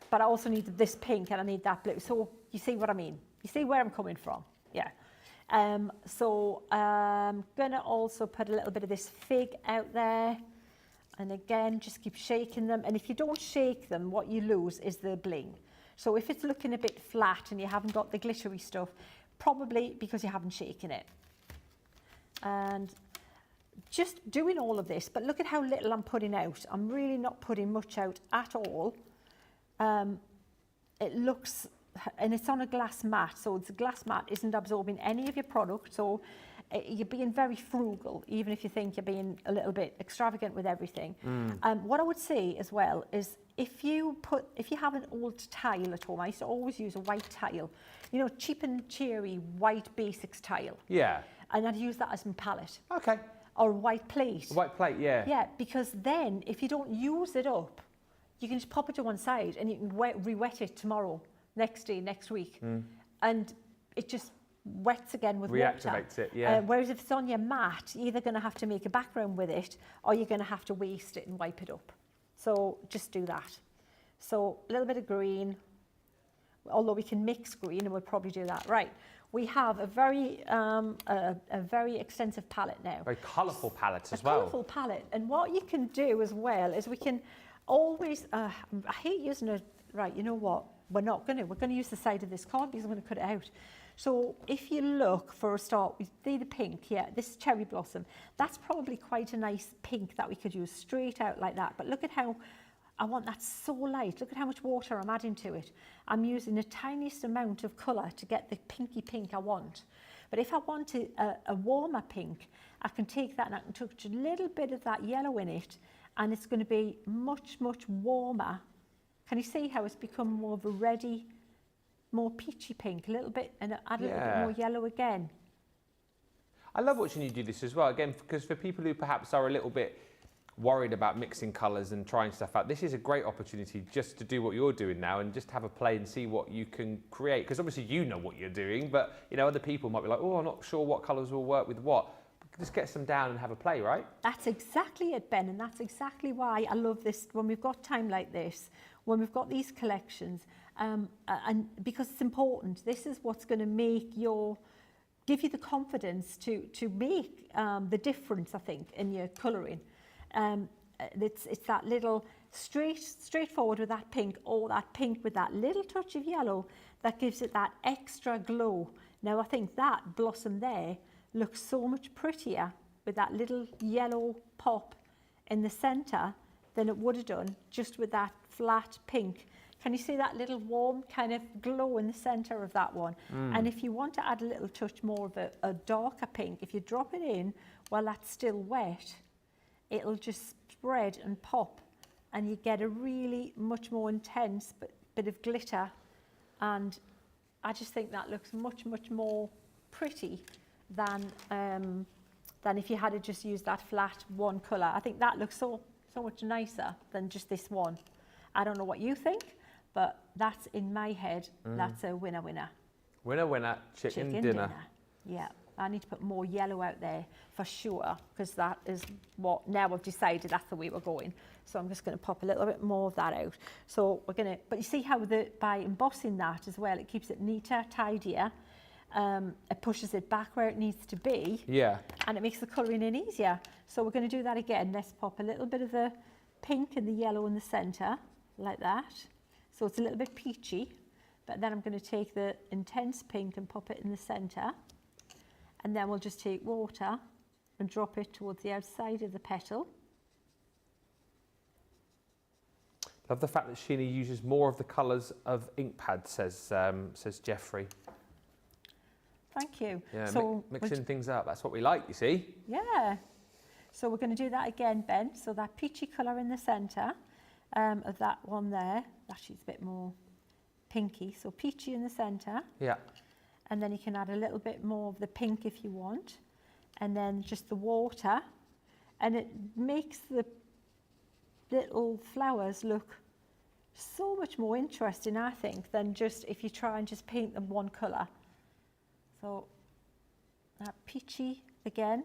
but I also need this pink, and I need that blue. So you see what I mean? You see where I'm coming from? Yeah. So I'm gonna also put a little bit of this fig out there. And again, just keep shaking them. And if you don't shake them, what you lose is the bling. So if it's looking a bit flat and you haven't got the glittery stuff, probably because you haven't shaken it. And just doing all of this, but look at how little I'm putting out. I'm really not putting much out at all. It looks, and it's on a glass mat, so the glass mat isn't absorbing any of your product, so you're being very frugal, even if you think you're being a little bit extravagant with everything. What I would say as well is if you have an old tile at home, I used to always use a white tile, you know, cheap and cheery white basics tile. Yeah. And I'd use that as my palette. Okay. Or a white plate. A white plate, yeah. Yeah, because then if you don't use it up, you can just pop it to one side and you can re-wet it tomorrow, next day, next week. And it just wets again with water. Reactivates it, yeah. Whereas if it's on your mat, you're either going to have to make a background with it or you're going to have to waste it and wipe it up. So just do that. So a little bit of green, although we can mix green and we'll probably do that. Right, we have a very extensive palette now. Very colourful palette as a well. Colourful palette. And what you can do as well is we can always, I hate using it, right, you know what, we're going to use the side of this card because I'm going to cut it out. So if you look for a start, we see the pink here, this cherry blossom, that's probably quite a nice pink that we could use straight out like that. But look at how, I want that so light. Look at how much water I'm adding to it. I'm using the tiniest amount of colour to get the pinky pink I want. But if I want a warmer pink, I can take that and I can touch a little bit of that yellow in it and it's going to be much, much warmer. Can you see how it's become more of a reddy, more peachy pink, a little bit, and add a little bit more yellow again. I love watching you do this as well, again, because for people who perhaps are a little bit worried about mixing colours and trying stuff out, this is a great opportunity just to do what you're doing now and just have a play and see what you can create. Because obviously you know what you're doing, but you know other people might be like, oh, I'm not sure what colours will work with what. Just get some down and have a play, right? That's exactly it, Ben, and that's exactly why I love this when we've got time like this, when we've got these collections, and because it's important. This is what's going to give you the confidence to make the difference, I think, in your colouring. It's that little straightforward with that pink, or that pink with that little touch of yellow that gives it that extra glow. Now I think that blossom there looks so much prettier with that little yellow pop in the centre than it would have done just with that flat pink. Can you see that little warm kind of glow in the centre of that one? And if you want to add a little touch more of a darker pink, if you drop it in while that's still wet, it'll just spread and pop and you get a really much more intense bit of glitter. And I just think that looks much, much more pretty than if you had to just use that flat one colour. I think that looks so much nicer than just this one. I don't know what you think, but that's in my head, that's a winner. Winner, chicken dinner. Yeah, I need to put more yellow out there for sure, because that is what, now I've decided that's the way we're going. So I'm just going to pop a little bit more of that out. So we're going to, but you see how by embossing that as well, it keeps it neater, tidier. It pushes it back where it needs to be. Yeah. And it makes the colouring in easier. So we're going to do that again. Let's pop a little bit of the pink and the yellow in the centre, like that. So it's a little bit peachy, but then I'm going to take the intense pink and pop it in the centre. And then we'll just take water and drop it towards the outside of the petal. Love the fact that Sheena uses more of the colours of ink pad, says Jeffrey. Thank you. Yeah, so mixing things up, that's what we like, you see. Yeah. So we're going to do that again, Ben. So that peachy colour in the centre of that one there, actually it's a bit more pinky, so peachy in the centre. Yeah. And then you can add a little bit more of the pink if you want, and then just the water, and it makes the little flowers look so much more interesting, I think, than just if you try and just paint them one colour. So that peachy again,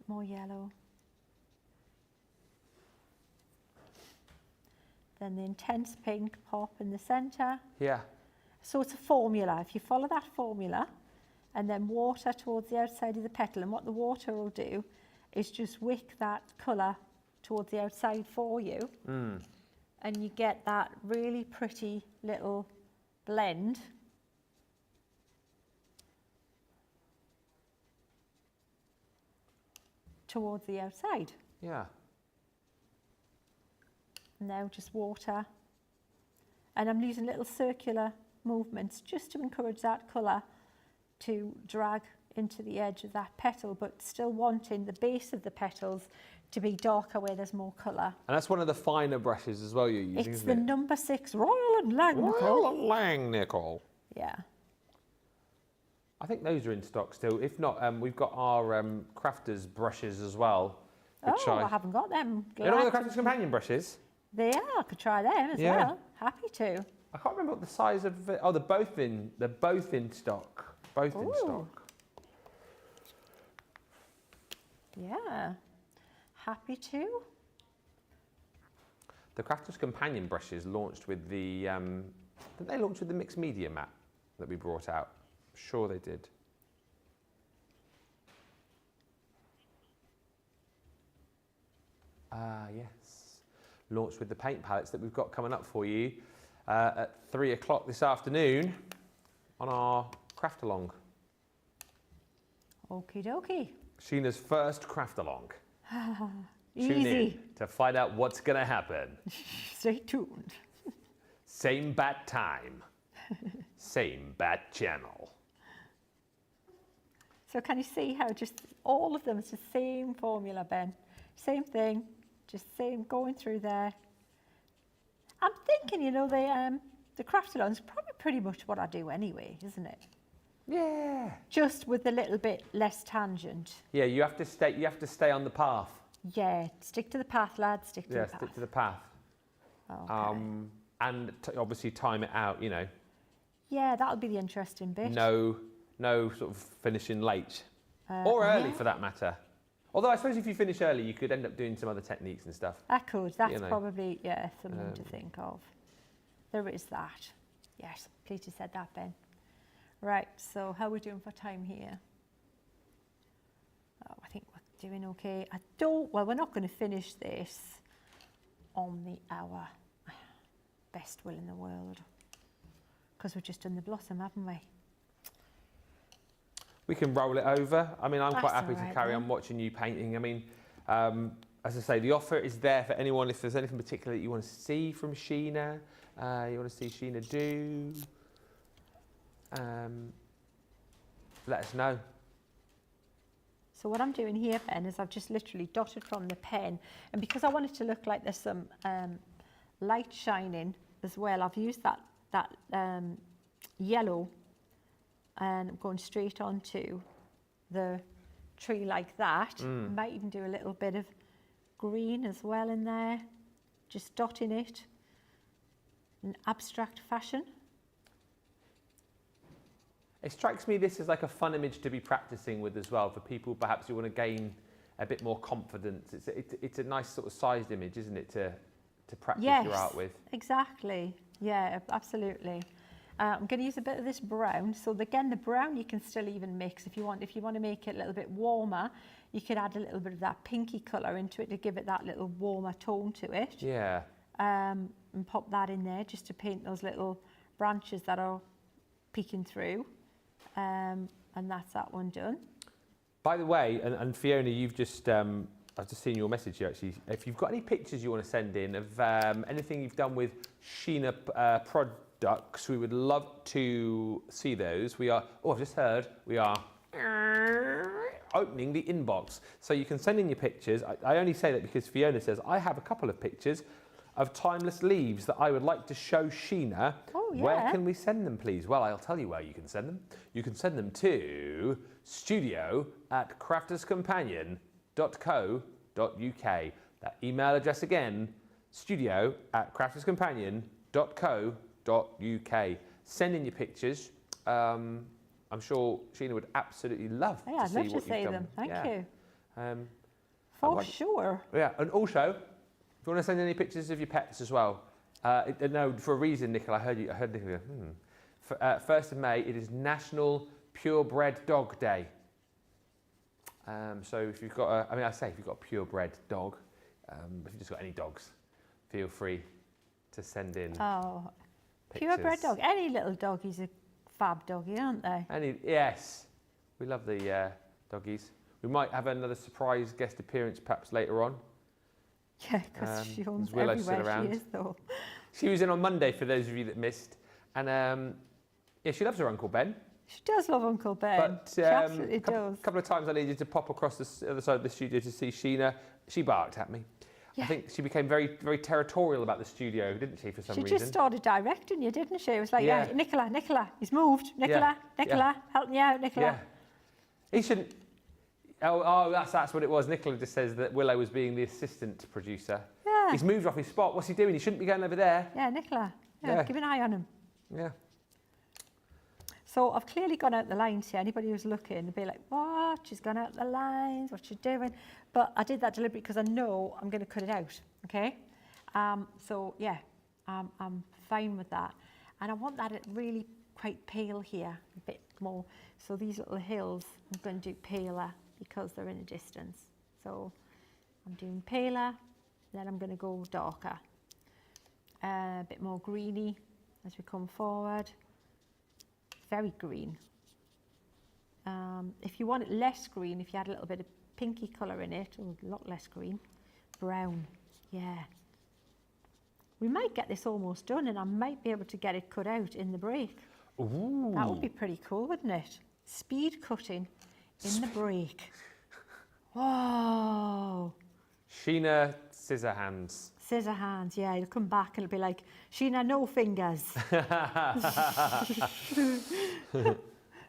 more yellow. Then the intense pink pop in the centre. Yeah. So it's a formula. If you follow that formula and then water towards the outside of the petal, and what the water will do is just wick that colour towards the outside for you. And you get that really pretty little blend. Towards the outside. Yeah. Now just water. And I'm using little circular movements just to encourage that colour to drag into the edge of that petal, but still wanting the base of the petals to be darker where there's more colour. And that's one of the finer brushes as well you're using, It's isn't the it? number 6 Royal and Langnickel. Royal and Langnickel. Yeah. I think those are in stock still. If not, we've got our crafters brushes as well. Which I haven't got them. You know the Glad crafters to- companion brushes? They are. I could try them as Yeah. well. Happy to. I can't remember what the size of it. Oh, they're both in stock. Both in Ooh. stock. Yeah. Happy to. The crafters companion brushes launched with the. Didn't they launch with the mixed media mat that we brought out? Sure, they did. Yes. Launched with the paint palettes that we've got coming up for you at 3 o'clock this afternoon on our craft along. Okie dokie. Sheena's first craft along. Tune Easy. in to find out what's going to happen. Stay tuned. Same bat time, same bat channel. So can you see how just all of them, it's the same formula, Ben? Same thing, just same going through there. I'm thinking, you know, the craft along's probably pretty much what I do anyway, isn't it? Yeah. Just with a little bit less tangent. Yeah, you have to stay. You have to stay on the path. Yeah, stick to the path, lad, stick to Yeah, the path. stick to the path. Okay. And obviously time it out. You know, Yeah, that'll be the interesting bit. no sort of finishing late or early yeah. for that matter. Although I suppose if you finish early, you could end up doing some other techniques and stuff. I could, that's you know, probably, yeah, something to think of. There is that. Yes, pleased you said that, Ben. Right, so how are we doing for time here? Oh, I think we're doing okay. Well, we're not going to finish this on the hour. Best will in the world. Because we've just done the blossom, haven't we? We can roll it over. I mean, I'm quite That's happy all to right carry then. on watching you painting. I mean, as I say, the offer is there for anyone. If there's anything particular that you want to see from Sheena, you want to see Sheena do, let us know. So what I'm doing here, Ben, is I've just literally dotted from the pen. And because I want it to look like there's some light shining as well, I've used that yellow and I'm going straight onto the tree like that. Might even do a little bit of green as well in there, just dotting it in abstract fashion. It strikes me this is like a fun image to be practicing with as well for people perhaps who want to gain a bit more confidence. It's a nice sort of sized image, isn't it, to practice your art with? Exactly. Yeah, absolutely. I'm going to use a bit of this brown. So again, the brown you can still even mix if you want. If you want to make it a little bit warmer, you could add a little bit of that pinky colour into it to give it that little warmer tone to it. Yeah. And pop that in there just to paint those little branches that are peeking through. And that's that one done. By the way, and Fiona, you've just, I've just seen your message here actually. If you've got any pictures you want to send in of anything you've done with Sheena products, we would love to see those. We are, I've just heard, we are opening the inbox. So you can send in your pictures. I only say that because Fiona says, I have a couple of pictures of timeless leaves that I would like to show Sheena. Oh, yeah. Where can we send them, please? Well, I'll tell you where you can send them. You can send them to studio@crafterscompanion.co.uk. That email address again, studio@crafterscompanion.co.uk. Send in your pictures. I'm sure Sheena would absolutely love Yeah, to I'd see love what to you've see done. them. Thank Yeah. you. For For sure. Yeah, and also, if you want to send any pictures of your pets as well, no, for a reason, Nicola, I heard Nicola go, 1st of May, it is National Purebred Dog Day. So if you've got if you've got a purebred dog, if you've just got any dogs, feel free to send in Oh, pictures. purebred dog. Any little doggy's a fab doggy, aren't they? Yes, we love the doggies. We might have another surprise guest appearance perhaps later on. Yeah, because she owns is Willow still everywhere around? she is, though. She was in on Monday for those of you that missed. And yeah, she loves her Uncle Ben. She does love Uncle Ben. But She absolutely a does. couple of times I needed to pop across the other side of the studio to see Sheena. She barked at me. Yeah. I think she became very, very territorial about the studio, didn't she, for some She reason? just started directing you, didn't she? It was like, Yeah. yeah, Nicola, he's moved. Nicola, help me out, Nicola. Yeah. He shouldn't... Oh, that's what it was. Nicola just says that Willow was being the assistant producer. Yeah. He's moved off his spot. What's he doing? He shouldn't be going over there. Yeah, Nicola. Yeah, Yeah. keep an eye on him. Yeah. So I've clearly gone out the lines here. Anybody who's looking will be like, what? She's gone out the lines, what's she doing? But I did that deliberately because I know I'm going to cut it out, okay? So yeah, I'm fine with that. And I want that really quite pale here, a bit more. So these little hills, I'm going to do paler because they're in a distance. So I'm doing paler, then I'm going to go darker. A bit more greeny as we come forward. Very green. If you want it less green, if you had a little bit of pinky colour in it, or a lot less green, brown, yeah. We might get this almost done and I might be able to get it cut out in the break. Ooh. That would be pretty cool, wouldn't it? Speed cutting in the break. Whoa. Sheena scissor hands. Scissor hands, yeah, you'll come back and it'll be like, Sheena, no fingers.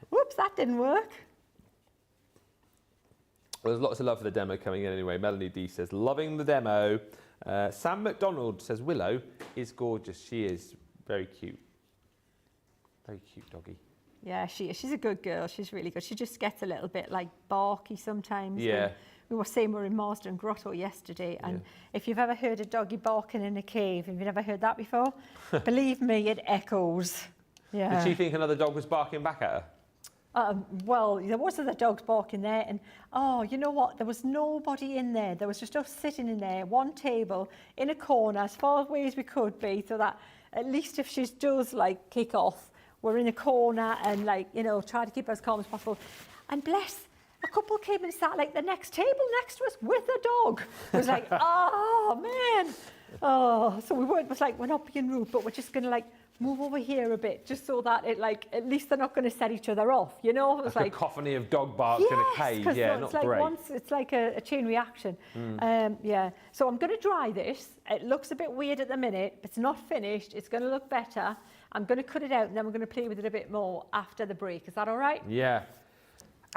Whoops, that didn't work. Well, there's lots of love for the demo coming in anyway. Melanie D says, loving the demo. Sam McDonald says, Willow is gorgeous. She is very cute. Very cute doggy. Yeah, she is. She's a good girl. She's really good. She just gets a little bit like barky sometimes. Yeah. We were saying we were in Marsden Grotto yesterday, and if you've ever heard a doggy barking in a cave, have you never heard that before? Believe me, it echoes. Yeah. Did she think another dog was barking back at her? Well, there was other dogs barking there, and oh, you know what? There was nobody in there. There was just us sitting in there, one table, in a corner, as far away as we could be, so that at least if she does like kick off, we're in a corner and like, you know, try to keep her as calm as possible. And bless, a couple came and sat like the next table next to us with a dog. It was like, oh man. Oh, so it was like, we're not being rude, but we're just going to like move over here a bit, just so that it like, at least they're not going to set each other off, you know? It was Like like a cacophony of dog barks in a cave. Yeah, not it's like great. it's like a chain reaction. Yeah, so I'm going to dry this. It looks a bit weird at the minute. It's not finished. It's going to look better. I'm going to cut it out and then we're going to play with it a bit more after the break. Is that all right? Yeah,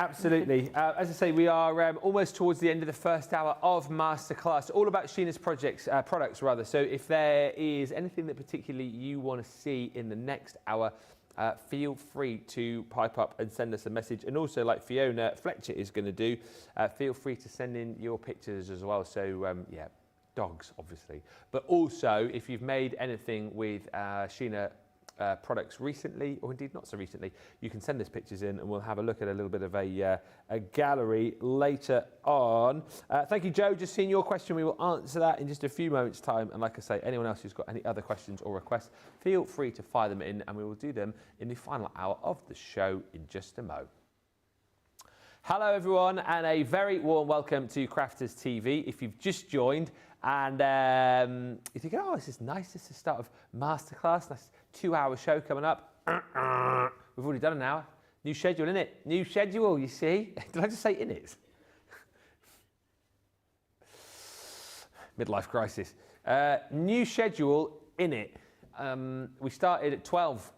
absolutely. As I say, we are almost towards the end of the first hour of Masterclass, all about Sheena's products rather. So if there is anything that particularly you want to see in the next hour, feel free to pipe up and send us a message. And also, like Fiona Fletcher is going to do, feel free to send in your pictures as well. So yeah, dogs obviously, but also if you've made anything with Sheena products recently, or indeed not so recently, you can send us pictures in and we'll have a look at a little bit of a gallery later on. Thank you, Joe. Just seeing your question, we will answer that in just a few moments' time. And like I say, anyone else who's got any other questions or requests, feel free to fire them in and we will do them in the final hour of the show in just a mo. Hello, everyone, and a very warm welcome to Crafters TV. If you've just joined and you're thinking, oh, this is nice, this is the start of Masterclass, nice 2-hour show coming up. We've already done an hour. New schedule, innit? New schedule, you see? Did I just say in it? Midlife crisis. New schedule, in it. We started at 12,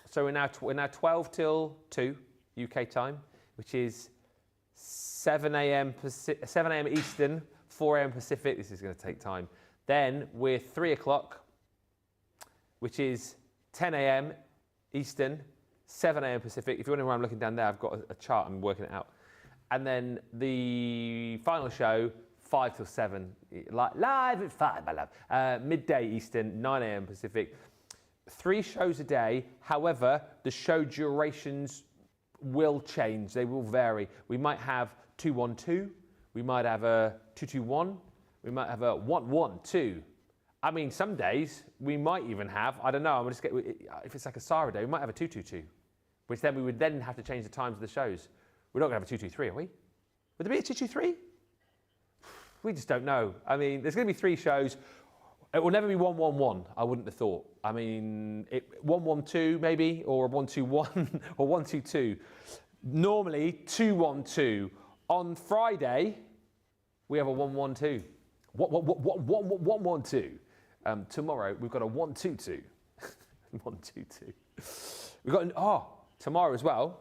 so we're now 12 till 2 UK time, which is 7 a.m. Eastern, 4 a.m. Pacific. This is going to take time. Then we're 3 o'clock, which is 10 a.m. Eastern, 7 a.m. Pacific. If you're wondering where I'm looking down there, I've got a chart. I'm working it out. And then the final show, 5 till 7, live at 5, my love. Midday Eastern, 9 a.m. Pacific. 3 shows a day. However, the show durations will change. They will vary. We might have 212. We might have a 221. We might have a 1-1-2. I mean, some days we might even have, I don't know, I'm just if it's like a Sarah day, we might have a 2-2-2, which then we would then have to change the times of the shows. We're not going to have a 2-2-3, are we? Would there be a 2-2-3? We just don't know. I mean, there's going to be 3 shows. It will never be 1-1-1, I wouldn't have thought. I mean, 1-1-2 maybe, or a 1-2-1, or 1-2-2. Normally, 2-1-2. On Friday, we have a 1-1-2. 1-1-2. Tomorrow, we've got a 1-2-2. 1-2-2. We've got, tomorrow as well,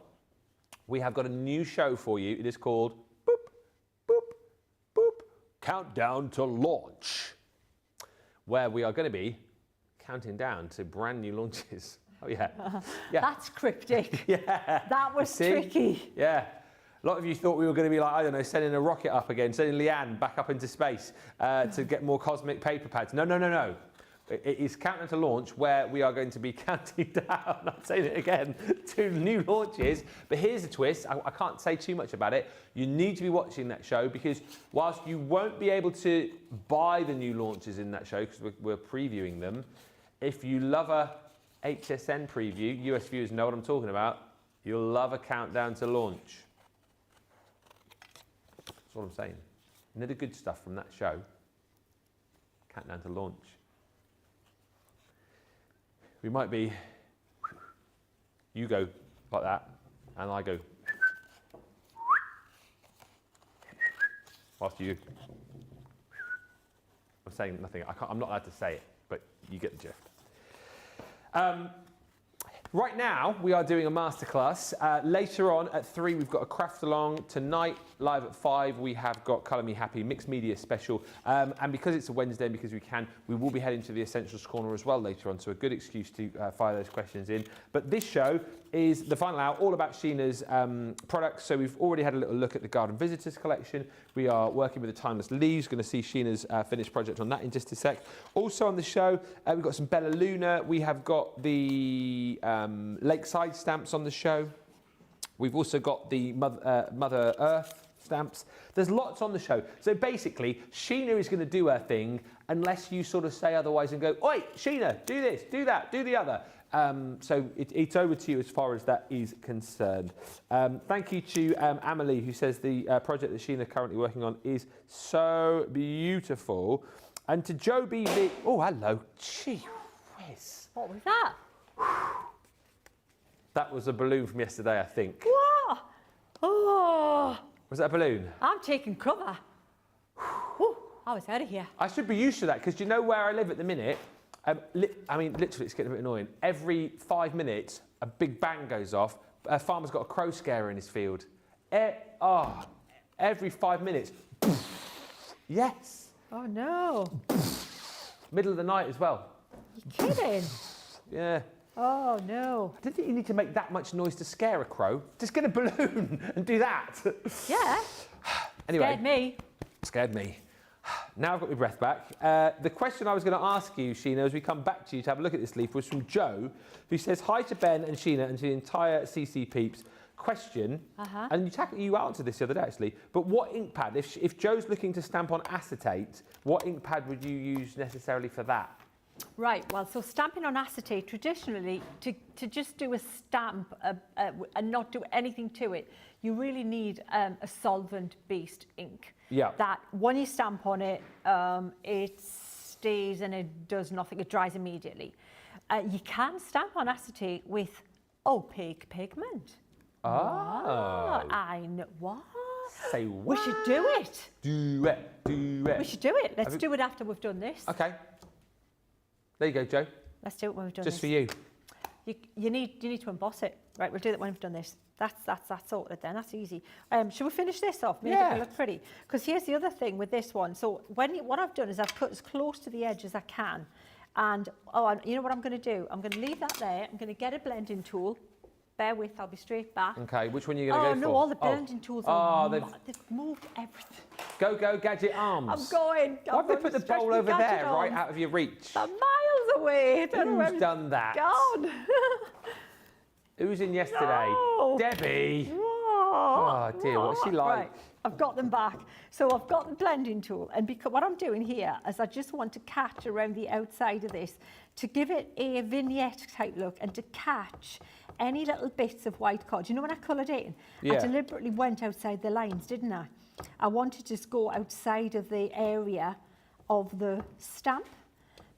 we have got a new show for you. It is called Boop, Boop, Boop, Countdown to Launch, where we are going to be counting down to brand new launches. Oh, yeah. Yeah. That's cryptic. Yeah. That was tricky. Yeah. A lot of you thought we were going to be like, I don't know, sending a rocket up again, sending Leanne back up into space to get more cosmic paper pads. No, no, no, no. It is Countdown to Launch, where we are going to be counting down, I'm saying it again, to new launches. But here's the twist. I can't say too much about it. You need to be watching that show, because whilst you won't be able to buy the new launches in that show, because we're previewing them, if you love a HSN preview, US viewers know what I'm talking about, you'll love a Countdown to Launch. That's what I'm saying. And the good stuff from that show, Countdown to Launch. We might be, you go like that, and I go, whilst you, I'm saying nothing, I'm not allowed to say it, but you get the gist. Right now, we are doing a masterclass. Later on at 3, we've got a craft along. Tonight, live at 5, we have got Colour Me Happy mixed media special. And because it's a Wednesday and because we will be heading to the Essentials Corner as well later on. So a good excuse to fire those questions in. But this show is the final hour, all about Sheena's products. So we've already had a little look at the Garden Visitors collection. We are working with the Timeless Leaves. Going to see Sheena's finished project on that in just a sec. Also on the show, we've got some Bella Luna. We have got the Lakeside stamps on the show. We've also got the Mother Earth stamps. There's lots on the show. So basically, Sheena is going to do her thing unless you sort of say otherwise and go, oi, Sheena, do this, do that, do the other. So it's over to you as far as that is concerned. Thank you to Amelie, who says the project that Sheena currently working on is so beautiful. And to Joe BV, oh, hello, gee whiz. What was that? That was a balloon from yesterday, I think. What? Oh. Was that a balloon? I'm taking cover. Ooh, I was out of here. I should be used to that, because you know where I live at the minute? I mean, literally, it's getting a bit annoying. Every 5 minutes, a big bang goes off. A farmer's got a crow scarer in his field. Every 5 minutes. Yes. Oh, no. Middle of the night as well. You're kidding? Yeah. Oh, no. I didn't think you need to make that much noise to scare a crow. Just get a balloon and do that. Yeah. Anyway. Scared me. Scared me. Now I've got my breath back. The question I was going to ask you, Sheena, as we come back to you to have a look at this leaf, was from Joe, who says, hi to Ben and Sheena and to the entire CC peeps. Question, and you answered this the other day, actually, but what ink pad, if Joe's looking to stamp on acetate, what ink pad would you use necessarily for that? Right, well, so stamping on acetate, traditionally, to just do a stamp and not do anything to it, you really need a solvent-based ink. Yeah. That when you stamp on it, it stays and it does nothing, it dries immediately. You can stamp on acetate with opaque pigment. Oh. I know. What? Say what? We should do it. Do it. Do it. We should do it. Let's do it after we've done this. Okay. There you go, Joe. Let's do it when we've done Just this. for you. You need to emboss it. Right, we'll do that when we've done this. That's sorted then. That's easy. Should we finish this off? Make it look pretty. Because here's the other thing with this one. So what I've done is I've cut as close to the edge as I can. And you know what I'm going to do? I'm going to leave that there. I'm going to get a blending tool. Bear with, I'll be straight back. Okay, which one are you going to go for? Oh no, all the blending tools are they've moved everything. Go, gadget arms. I'm going. Why have they put the bowl over there, right out of your reach? They're miles away. Who's done that? Gone. Who was in yesterday? No. Debbie. Oh, Oh dear, what's she like? Right. I've got them back. So I've got the blending tool, and because what I'm doing here is I just want to catch around the outside of this to give it a vignette type look and to catch any little bits of white card. You know when I coloured in? Yeah. I deliberately went outside the lines, didn't I? I wanted to just go outside of the area of the stamp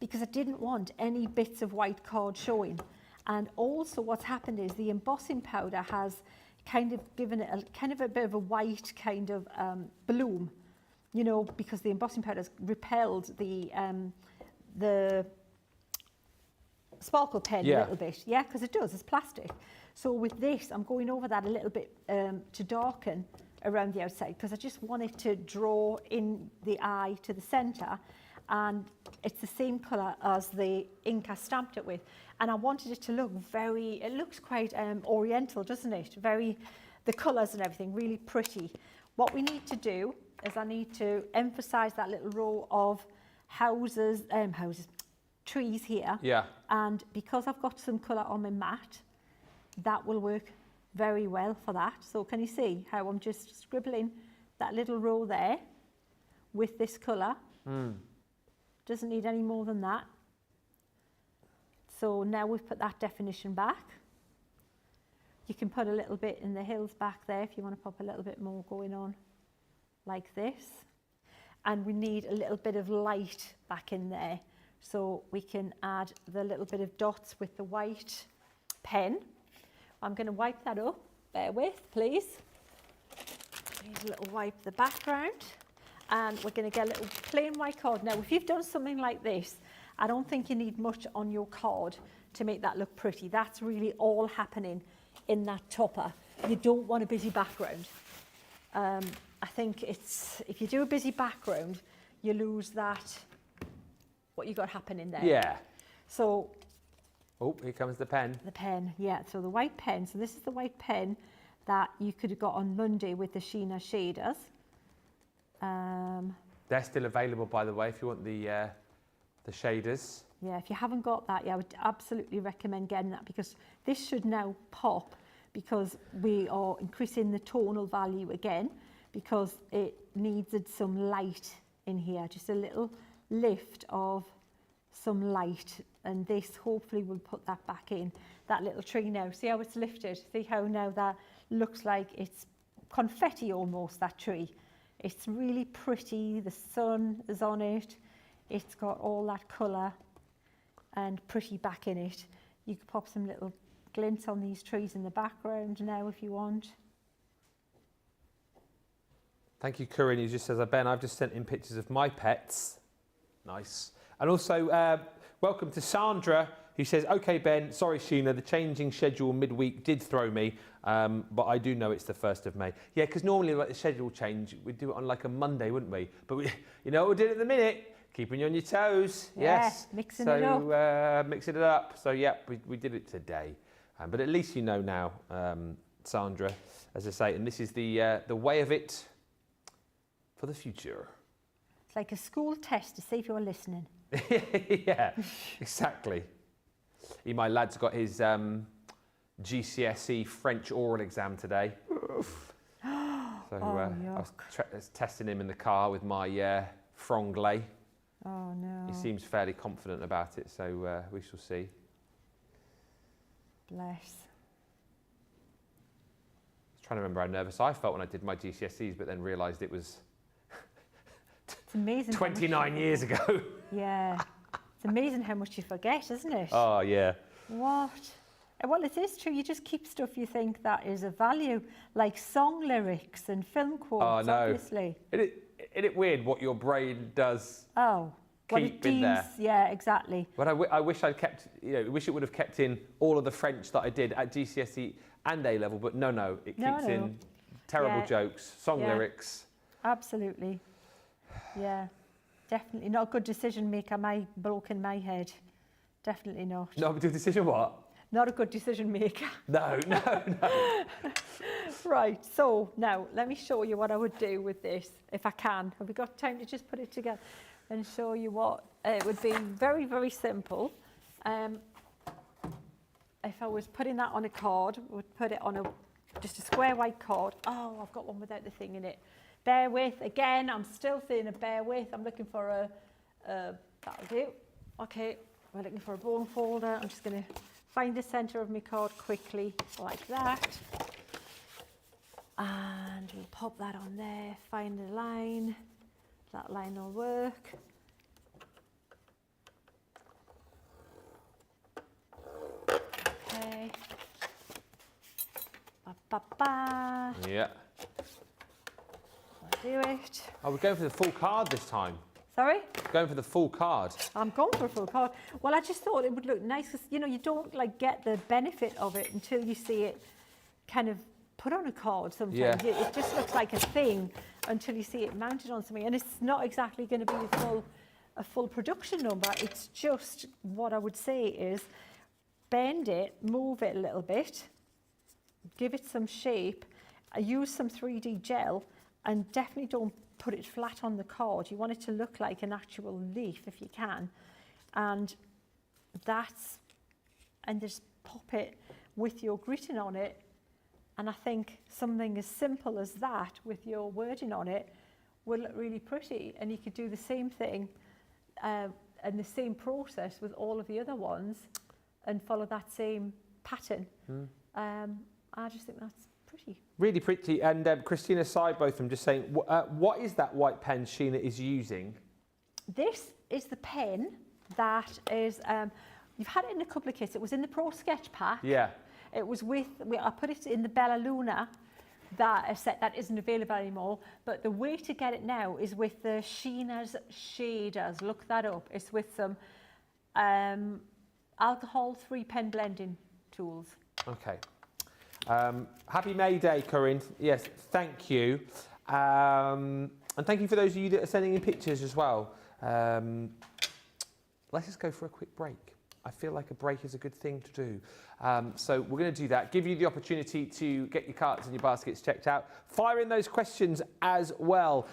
because I didn't want any bits of white card showing. And also what's happened is the embossing powder has kind of given it a bit of a white kind of bloom, you know, because the embossing powder has repelled the sparkle pen a little bit, yeah, because it does, it's plastic. So with this, I'm going over that a little bit to darken around the outside because I just want it to draw in the eye to the centre, and it's the same colour as the ink I stamped it with. And I wanted it to look it looks quite oriental, doesn't it? The colours and everything, really pretty. What we need to do is I need to emphasise that little row of trees here. Yeah. And because I've got some colour on my mat, that will work very well for that. So can you see how I'm just scribbling that little row there with this colour? Doesn't need any more than that. So now we've put that definition back. You can put a little bit in the hills back there if you want to pop a little bit more going on like this. And we need a little bit of light back in there. So we can add the little bit of dots with the white pen. I'm going to wipe that up, bear with, please. Need a little wipe the background. And we're going to get a little plain white card. Now, if you've done something like this, I don't think you need much on your card to make that look pretty. That's really all happening in that topper. You don't want a busy background. I think if you do a busy background, you lose that, what you got happening there. Yeah. So. Oh, here comes the pen. The pen, yeah. So the white pen. So this is the white pen that you could have got on Monday with the Sheena shaders. They're still available, by the way, if you want the shaders. Yeah, if you haven't got that, yeah, I would absolutely recommend getting that because this should now pop because we are increasing the tonal value again because it needed some light in here, just a little lift of some light, and this hopefully will put that back in. That little tree now, see how it's lifted? See how now that looks like it's confetti almost, that tree. It's really pretty, the sun is on it, it's got all that colour and pretty back in it. You could pop some little glints on these trees in the background now if you want. Thank you, Corinne. He just says, Ben, I've just sent in pictures of my pets. Nice. And also, welcome to Sandra, who says, OK, Ben, sorry, Sheena, the changing schedule midweek did throw me, but I do know it's the 1st of May. Yeah, because normally like the schedule change, we'd do it on like a Monday, wouldn't we? But you know what we're doing at the minute? Keeping you on your toes. Yeah, yes. Mixing it up. Mixing it up. So, yeah, we did it today. But at least you know now, Sandra, as I say, and this is the way of it for the future. It's like a school test to see if you're listening. Yeah, exactly. My lad's got his GCSE French oral exam today. So I was testing him in the car with my franglais. Oh no. He seems fairly confident about it, so we shall see. Bless. I was trying to remember how nervous I felt when I did my GCSEs, but then realised it was it's amazing 29 years ago. Yeah. It's amazing how much you forget, isn't it? Oh, yeah. What? Well, it is true. You just keep stuff you think that is of value, like song lyrics and film quotes, obviously. Isn't it weird what your brain does well, keep in there? Yeah, exactly. But I wish I'd kept, wish it would have kept in all of the French that I did at GCSE and A level, but no, it keeps in terrible jokes, song lyrics. Absolutely. Yeah, definitely not a good decision maker. Broken my head. Definitely not. Not a good decision what? Not a good decision maker. No. Right, so now let me show you what I would do with this, if I can. Have we got time to just put it together and show you what it would be? Very, very simple. If I was putting that on a card, I would put it on just a square white card. Oh, I've got one without the thing in it. bear with. Again, I'm still saying a bear with. I'm looking for a that'll do. Okay, we're looking for a bone folder. I'm just going to find the centre of my card quickly, like that. And we'll pop that on there, find the line. That line will work. Okay. Ba, ba, ba. Yeah. I'll do it. Oh, we're going for the full card this time. Sorry? Going for the full card. I'm going for a full card. Well, I just thought it would look nice because, you know, you don't like get the benefit of it until you see it kind of put on a card sometimes. Yeah. It just looks like a thing until you see it mounted on something. And it's not exactly going to be a full production number. It's just what I would say is bend it, move it a little bit, give it some shape, use some 3D gel, and definitely don't put it flat on the card. You want it to look like an actual leaf if you can. And just pop it with your gritting on it. And I think something as simple as that with your wording on it will look really pretty. And you could do the same thing and the same process with all of the other ones and follow that same pattern. I just think that's pretty. Really pretty. And Christina Side, both of them just saying, what is that white pen Sheena is using? This is the pen that is, you've had it in a couple of kits. It was in the Pro Sketch pack. Yeah. It was I put it in the Bella Luna, that set that isn't available anymore. But the way to get it now is with the Sheena's shaders. Look that up. It's with some alcohol 3-pen blending tools. Okay. Happy May Day, Corinne. Yes, thank you. And thank you for those of you that are sending in pictures as well. Let's just go for a quick break. I feel like a break is a good thing to do. So we're going to do that. Give you the opportunity to get your carts and your baskets checked out. Fire in those questions as well.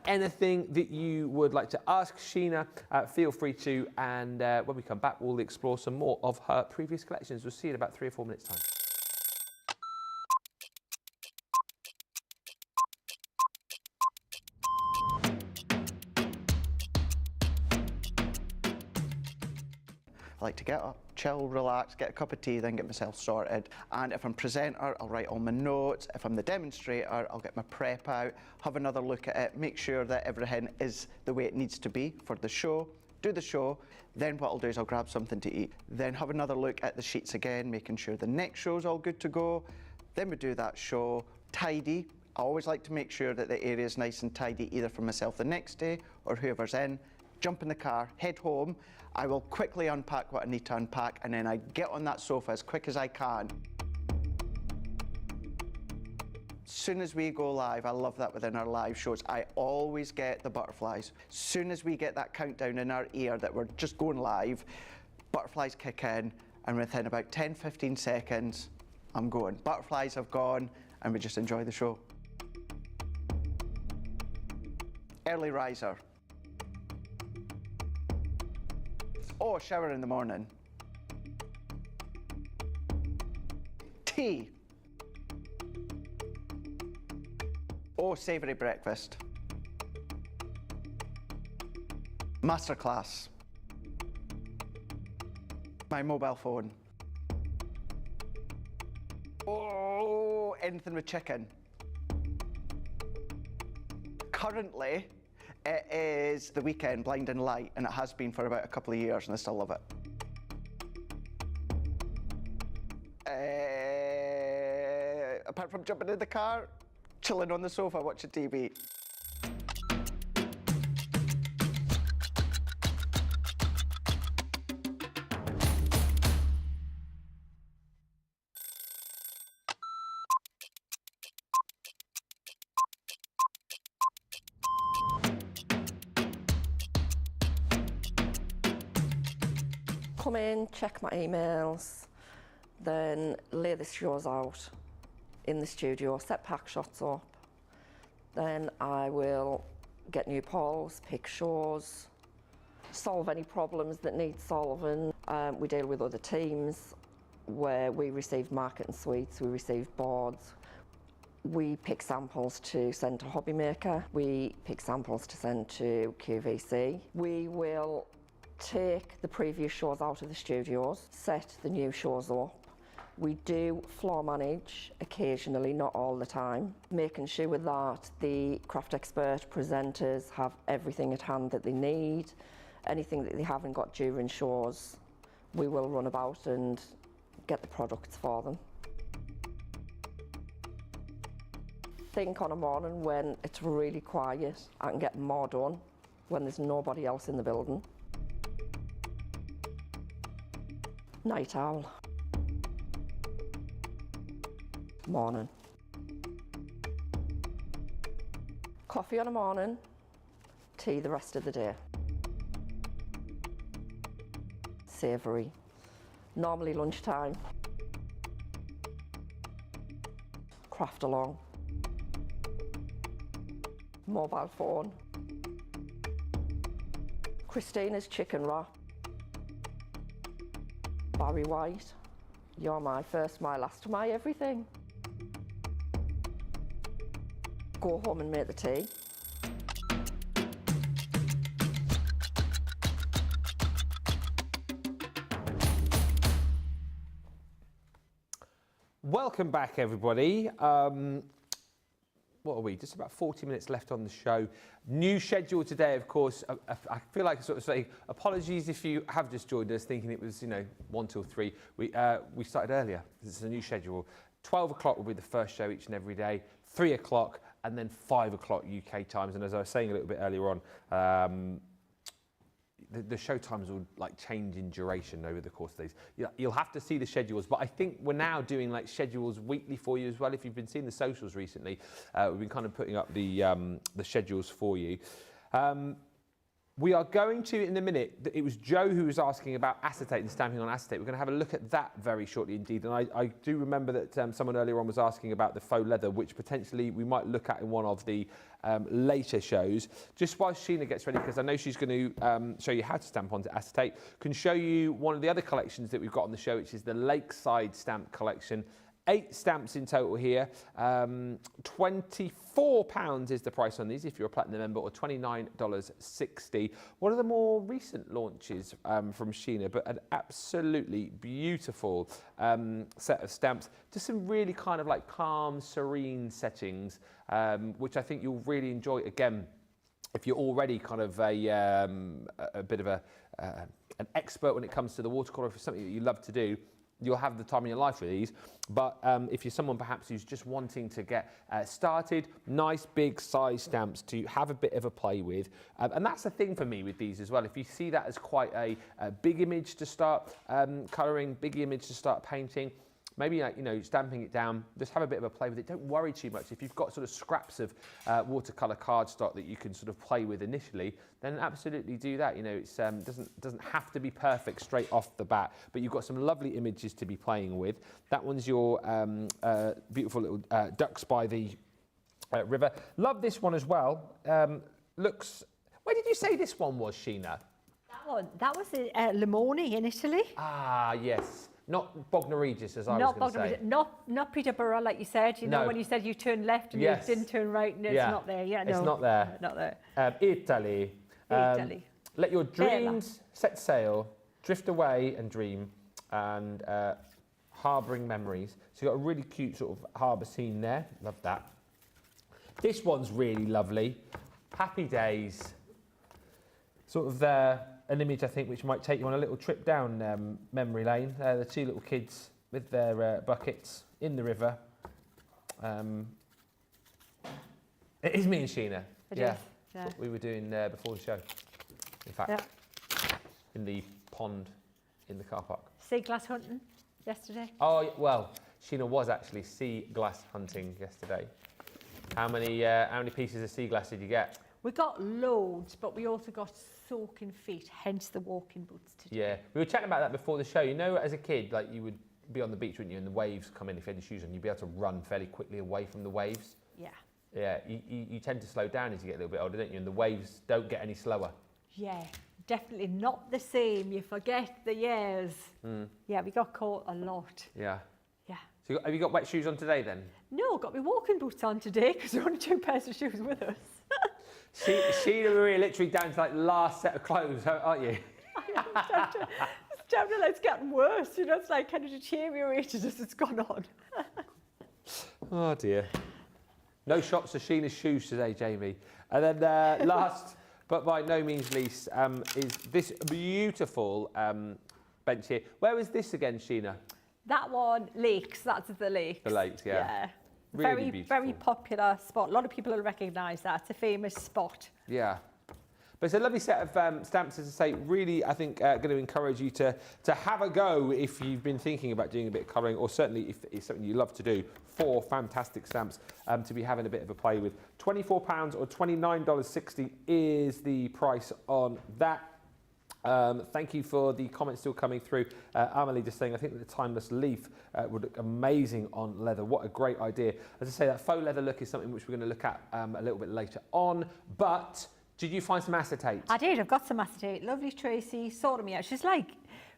Anything that you would like to ask Sheena, feel free to. And when we come back, we'll explore some more of her previous collections. We'll see you in about 3 or 4 minutes' time. I like to get up, chill, relax, get a cup of tea, then get myself sorted. And if I'm presenter, I'll write all my notes. If I'm the demonstrator, I'll get my prep out, have another look at it, make sure that everything is the way it needs to be for the show, do the show. Then what I'll do is I'll grab something to eat. Then have another look at the sheets again, making sure the next show's all good to go. Then we do that show, tidy. I always like to make sure that the area is nice and tidy, either for myself the next day or whoever's in. Jump in the car, head home. I will quickly unpack what I need to unpack, and then I get on that sofa as quick as I can. As soon as we go live, I love that within our live shows, I always get the butterflies. As soon as we get that countdown in our ear that we're just going live, butterflies kick in, and within about 10-15 seconds, I'm going. Butterflies have gone, and we just enjoy the show. Early riser. Oh, shower in the morning. Tea. Oh, savoury breakfast. Masterclass. My mobile phone. Oh, anything with chicken. Currently, it is the weekend, Blinding Light, and it has been for about a couple of years, and I still love it. Apart from jumping in the car, chilling on the sofa, watching TV. Come in, check my emails, then lay the shows out in the studio, set pack shots up. Then I will get new polls, pick shows, solve any problems that need solving. We deal with other teams where we receive marketing suites, we receive boards. We pick samples to send to Hobby Maker. We pick samples to send to QVC. We will take the previous shows out of the studios, set the new shows up. We do floor manage occasionally, not all the time, making sure that the craft expert presenters have everything at hand that they need. Anything that they haven't got during shows, we will run about and get the products for them. I think on a morning when it's really quiet, I can get more done when there's nobody else in the building. Night owl. Morning. Coffee on a morning, tea the rest of the day. Savoury. Normally lunchtime. Craft along. Mobile phone. Christina's chicken wrap. Barry White. You're my first, my last, my everything. Go home and make the tea. Welcome back, everybody. What are we? Just about 40 minutes left on the show. New schedule today, of course. I feel like sort of saying apologies if you have just joined us thinking it was, 1 till 3. We started earlier. This is a new schedule. 12 o'clock will be the first show each and every day. 3 o'clock and then 5 o'clock UK times. And as I was saying a little bit earlier on, the show times will change in duration over the course of days. You'll have to see the schedules, but I think we're now doing schedules weekly for you as well. If you've been seeing the socials recently, we've been kind of putting up the schedules for you. We are going to, in a minute, it was Joe who was asking about acetate and stamping on acetate. We're going to have a look at that very shortly indeed. And I do remember that someone earlier on was asking about the faux leather, which potentially we might look at in one of the later shows. Just while Sheena gets ready, because I know she's going to show you how to stamp onto acetate, can show you one of the other collections that we've got on the show, which is the Lakeside stamp collection. 8 stamps in total here. £24 is the price on these if you're a platinum member, or $29.60. One of the more recent launches from Sheena, but an absolutely beautiful set of stamps. Just some really kind of calm, serene settings, which I think you'll really enjoy. Again, if you're already kind of a bit of an expert when it comes to the watercolour, if it's something that you love to do, you'll have the time in your life with these. But if you're someone perhaps who's just wanting to get started, nice big size stamps to have a bit of a play with. And that's the thing for me with these as well. If you see that as quite a big image to start colouring, big image to start painting, maybe stamping it down, just have a bit of a play with it. Don't worry too much. If you've got sort of scraps of watercolour cardstock that you can sort of play with initially, then absolutely do that. It's doesn't have to be perfect straight off the bat, but you've got some lovely images to be playing with. That one's your beautiful little ducks by the river. Love this one as well. Looks. Where did you say this one was, Sheena? That was Limone in Italy. Ah, yes. Not Bognor Regis, as I was going to say. Not Peterborough, like you said. You know, when you said you turned left and you didn't turn right, and it's not there. Yeah, no. It's not there. Not there. Italy. Italy. Let your dreams set sail, drift away and dream, and harbouring memories. So you've got a really cute sort of harbour scene there. Love that. This one's really lovely. Happy days. Sort of an image, I think, which might take you on a little trip down memory lane. The 2 little kids with their buckets in the river. It is me and Sheena. That's what we were doing before the show. In fact, in the pond in the car park. Sea glass hunting yesterday. Oh, well, Sheena was actually sea glass hunting yesterday. How many pieces of sea glass did you get? We got loads, but we also got soaking feet, hence the walking boots today. Yeah, we were chatting about that before the show. As a kid, you would be on the beach, wouldn't you, and the waves come in. If you had your shoes on, you'd be able to run fairly quickly away from the waves. Yeah. Yeah, you tend to slow down as you get a little bit older, don't you? And the waves don't get any slower. Yeah, definitely not the same. You forget the years. Yeah, we got caught a lot. Yeah. Yeah. So have you got wet shoes on today then? No, got my walking boots on today because there are only 2 pairs of shoes with us. Sheena Marie are literally down to like last set of clothes, aren't you? It's down to like it's getting worse, you know, it's like kind of deteriorated as it's gone on. Oh dear. No shots of Sheena's shoes today, Jamie. And then last, but by no means least, is this beautiful bench here. Where is this again, Sheena? That one, Lakes, that's the Lakes. The Lakes, yeah. Really Very popular spot. A lot of people will recognise that. It's a famous spot. Yeah. But it's a lovely set of stamps, as I say, really, I think, going to encourage you to have a go if you've been thinking about doing a bit of colouring, or certainly if it's something you love to do. 4 fantastic stamps to be having a bit of a play with. £24 or $29.60 is the price on that. Thank you for the comments still coming through. Amelie just saying, I think that the timeless leaf would look amazing on leather. What a great idea. As I say, that faux leather look is something which we're going to look at a little bit later on. But did you find some acetate? I did. I've got some acetate. Lovely Tracy sorted me out. She's like,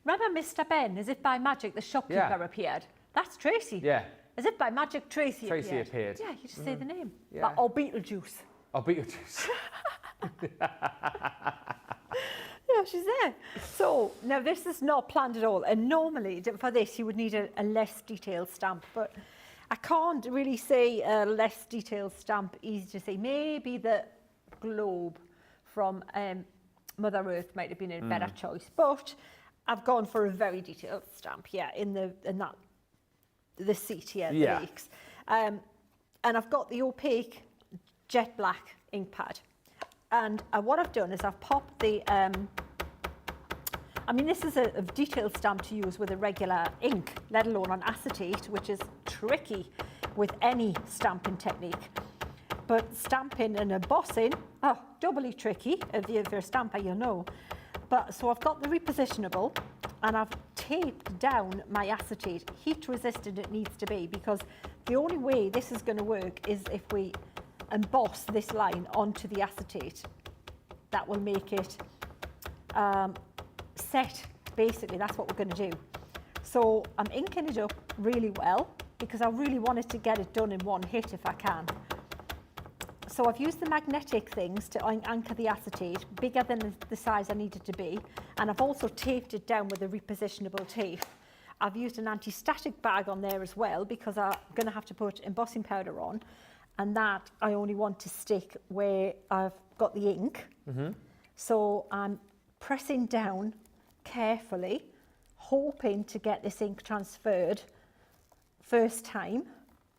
remember Mr. Ben? As if by magic the shopkeeper appeared. That's Tracy. Yeah. As if by magic Tracy appeared. Yeah, you just say the name. Yeah. Or Beetlejuice. Or Beetlejuice. Yeah, she's there. So now this is not planned at all, and normally for this you would need a less detailed stamp, but I can't really say a less detailed stamp. Easy to say. Maybe the globe from Mother Earth might have been a better choice, but I've gone for a very detailed stamp. Yeah, in the seat here, the Lakes, and I've got the opaque jet black ink pad. And what I've done is I've popped the, I mean, this is a detailed stamp to use with a regular ink, let alone on acetate, which is tricky with any stamping technique. But stamping and embossing, doubly tricky. If you're a stamper, you know. But so I've got the repositionable, and I've taped down my acetate. Heat resistant it needs to be, because the only way this is going to work is if we emboss this line onto the acetate. That will make it set, basically. That's what we're going to do. So I'm inking it up really well because I really wanted to get it done in one hit if I can. So I've used the magnetic things to anchor the acetate, bigger than the size I need it to be, and I've also taped it down with a repositionable tape. I've used an anti-static bag on there as well because I'm going to have to put embossing powder on, and that I only want to stick where I've got the ink. So I'm pressing down carefully, hoping to get this ink transferred first time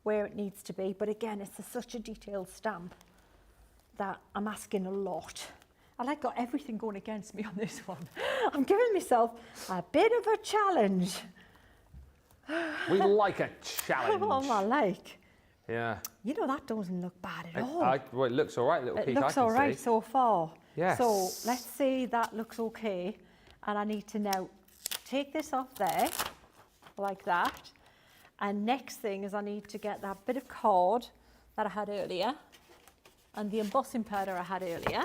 where it needs to be. But again, it's such a detailed stamp that I'm asking a lot. I got everything going against me on this one. I'm giving myself a bit of a challenge. We like a challenge. Oh, I like. Yeah. You know, that doesn't look bad at all. Well, it looks all right, little peek. It looks all right so far. Yes. So let's see, that looks okay. And I need to now take this off there, like that. And next thing is I need to get that bit of cord that I had earlier and the embossing powder I had earlier.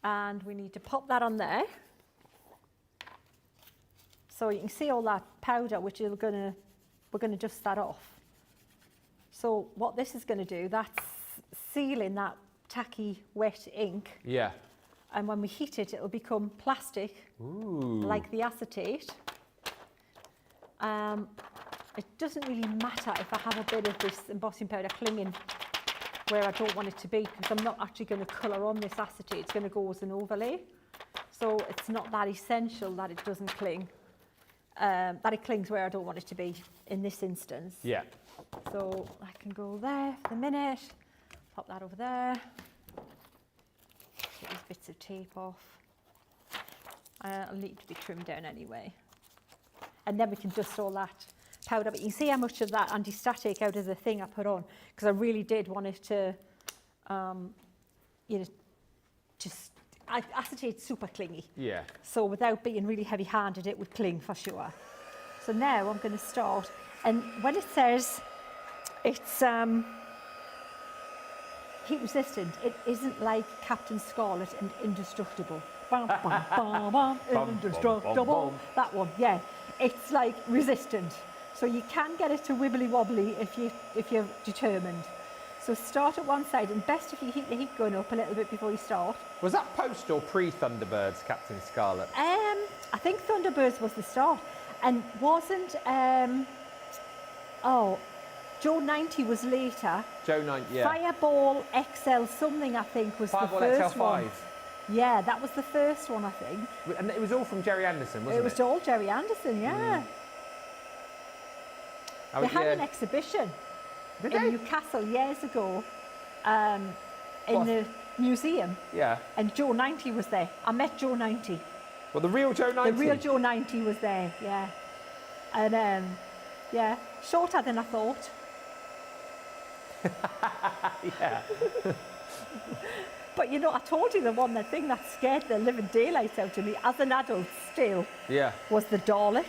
And we need to pop that on there. So you can see all that powder, which we're going to dust that off. So what this is going to do, that's sealing that tacky wet ink. Yeah. And when we heat it, it'll become plastic, like the acetate. It doesn't really matter if I have a bit of this embossing powder clinging where I don't want it to be, because I'm not actually going to colour on this acetate. It's going to go as an overlay. So it's not that essential that it doesn't cling, that it clings where I don't want it to be in this instance. Yeah. So I can go there for the minute, pop that over there. Get these bits of tape off. I'll need to be trimmed down anyway. And then we can dust all that powder. But you can see how much of that anti-static out of the thing I put on, because I really did want it to, you know, just, acetate's super clingy. Yeah. So without being really heavy-handed, it would cling for sure. So now I'm going to start. And when it says it's heat resistant, it isn't like Captain Scarlet and Indestructible. Bum, bum, bum, bum, indestructible. That one, yeah. It's like resistant. So you can get it to wibbly wobbly if you're determined. So start at one side, and best if you heat the heat gun up a little bit before you start. Was that post or pre-Thunderbirds, Captain Scarlet? I think Thunderbirds was the start, and wasn't Joe 90 was later. Joe 90, yeah. Fireball XL something, I think, was Fireball the first XL5. one. Yeah, that was the first one, I think. And it was all from Jerry Anderson, wasn't it? It was all Jerry Anderson, yeah. They had an exhibition in Newcastle years ago in the museum. Yeah. And Joe 90 was there. I met Joe 90. Well, the real Joe 90? The real Joe 90 was there, yeah. And yeah, shorter than I thought. Yeah. But you know, I told you the thing that scared the living daylights out of me as an adult still was the Dalek.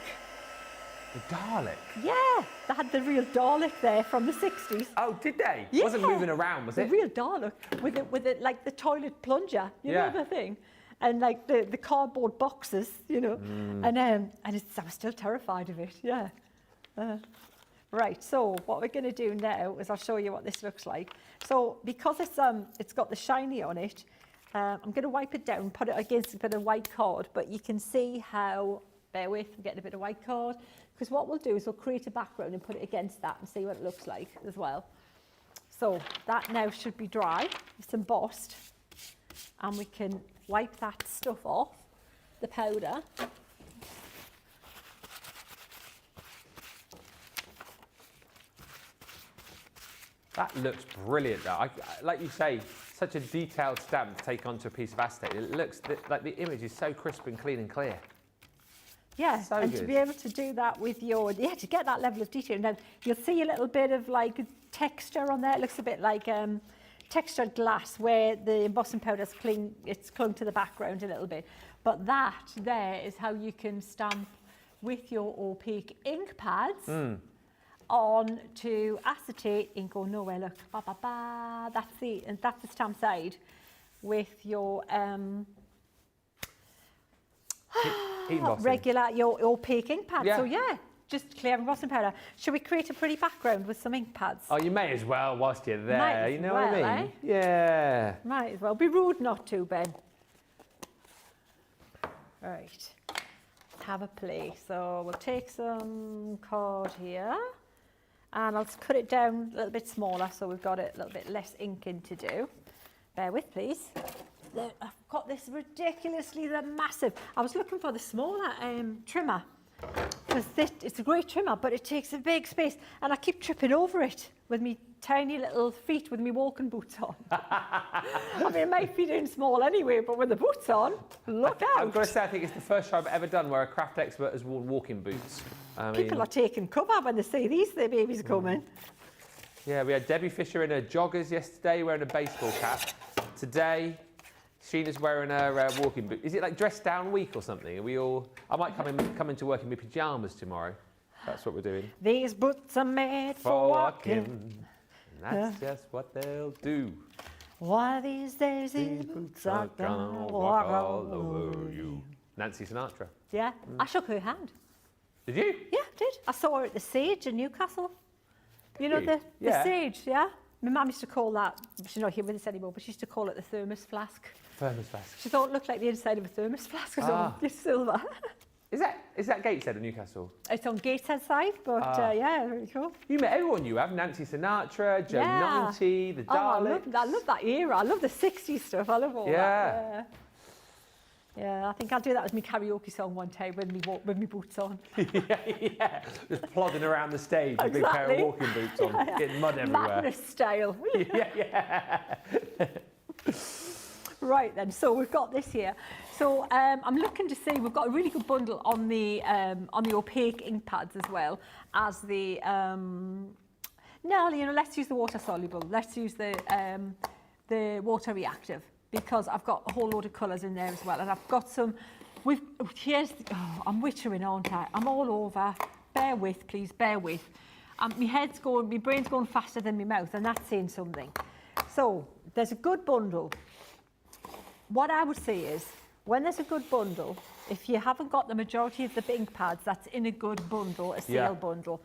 The Dalek? Yeah, they had the real Dalek there from the 60s. Oh, did they? Yeah. It wasn't moving around, was it? The real Dalek with it like the toilet plunger, you know the thing? And like the cardboard boxes, you know. And I was still terrified of it, yeah. Right, so what we're going to do now is I'll show you what this looks like. So because it's got the shiny on it, I'm going to wipe it down, put it against a bit of white card, but you can see how, bear with, I'm getting a bit of white card, because what we'll do is we'll create a background and put it against that and see what it looks like as well. So that now should be dry, it's embossed, and we can wipe that stuff off, the powder. That looks brilliant, though. Like you say, such a detailed stamp to take onto a piece of acetate. It looks like the image is so crisp and clean and clear. Yeah, so and good. to be able to do that with your, to get that level of detail. Now, you'll see a little bit of like texture on there. It looks a bit like textured glass where the embossing powder's it's clung to the background a little bit. But that there is how you can stamp with your opaque ink pads on to acetate. Ink go nowhere, look. Ba, ba, ba. That's the stamp side with your regular, your opaque ink pad. Yeah. So yeah, just clear embossing powder. Should we create a pretty background with some ink pads? Oh, you may as well whilst you're there. Might as You know what I well, mean? eh? Yeah. Might as well. Be rude not to, Ben. Right. Have a play. So we'll take some card here and I'll cut it down a little bit smaller so we've got it a little bit less inking to do. Bear with, please. I've got this ridiculously massive. I was looking for the smaller trimmer because it's a great trimmer, but it takes a big space, and I keep tripping over it with me tiny little feet with me walking boots on. I mean, my feet ain't small anyway, but with the boots on, look out. I've got to say, I think it's the first show I've ever done where a craft expert has worn walking boots. People are taking cover when they see these babies coming. Yeah, we had Debbie Fisher in her joggers yesterday wearing a baseball cap. Today, Sheena's wearing her walking boot. Is it like dress down week or something? Are we all? I might come into work in my pyjamas tomorrow. That's what we're doing. These boots are made for walking. And that's just what they'll do. One of these days these boots are gonna walk all over you. Nancy Sinatra. Yeah, I shook her hand. Did you? Yeah, I did. I saw her at the Sage in Newcastle. You know, the Yeah. Sage, yeah? My mum used to call that, she's not here with us anymore, but she used to call it the thermos flask. Thermos flask. She thought it looked like the inside of a thermos flask or something. It's silver. Is that Gateshead in Newcastle? It's on Gateshead side, but yeah, very cool. You met everyone you have. Nancy Sinatra, Joe Yeah. 90, the Oh, Daleks. I love that era. I love the 60s stuff. I love all that. Yeah. Yeah, I think I'll do that as my karaoke song one time with me boots on. yeah. Just plodding around the stage with a big pair of Exactly. walking boots on, getting mud everywhere. Madness style. yeah. Right then, so we've got this here. So I'm looking to see, we've got a really good bundle on the opaque ink pads as well as the, no, you know, let's use the water soluble. Let's use the water reactive, because I've got a whole load of colours in there as well. And I've got some, I'm wittering, aren't I? I'm all over. Bear with, please, bear with. My brain's going faster than my mouth, and that's saying something. So there's a good bundle. What I would say is, when there's a good bundle, if you haven't got the majority of the ink pads that's in a good bundle, a sale bundle,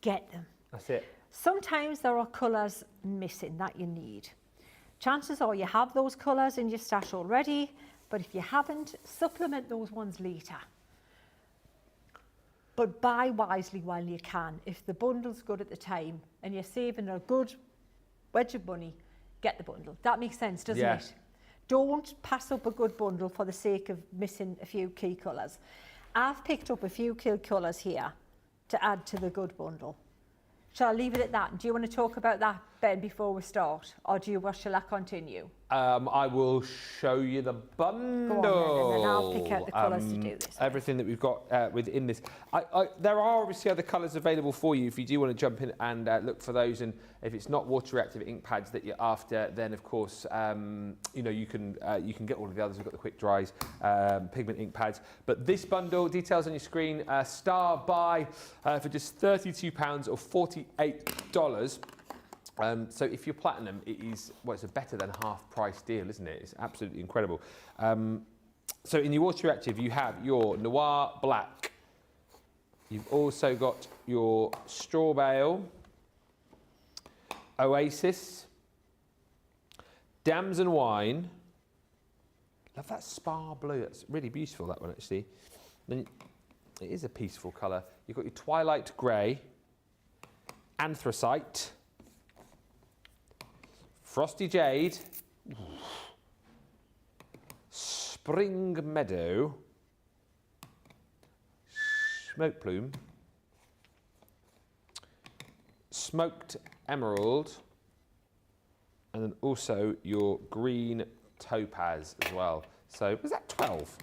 get them. That's it. Sometimes there are colours missing that you need. Chances are you have those colours in your stash already, but if you haven't, supplement those ones later. But buy wisely while you can. If the bundle's good at the time and you're saving a good wedge of money, get the bundle. That makes sense, doesn't it? Don't pass up a good bundle for the sake of missing a few key colours. I've picked up a few key colours here to add to the good bundle. Shall I leave it at that? Do you want to talk about that, Ben, before we start? Or shall I continue? I will show you the bundle. Go on then, and then I'll pick out the colours to do this. Everything that we've got within this. There are obviously other colours available for you if you do want to jump in and look for those. And if it's not water reactive ink pads that you're after, then of course you know you can get all of the others. We've got the quick dries, pigment ink pads. But this bundle, details on your screen, star buy for just £32 or $48. So if you're platinum, it is, well, it's a better than half price deal, isn't it? It's absolutely incredible. So in your water reactive, you have your Noir Black. You've also got your Straw Bale, Oasis, Damson Wine. Love that Spar Blue. That's really beautiful, that one, actually. Then it is a peaceful colour. You've got your Twilight Grey, Anthracite, Frosty Jade, Spring Meadow, Smoke Plume, Smoked Emerald, and then also your Green Topaz as well. So was that 12?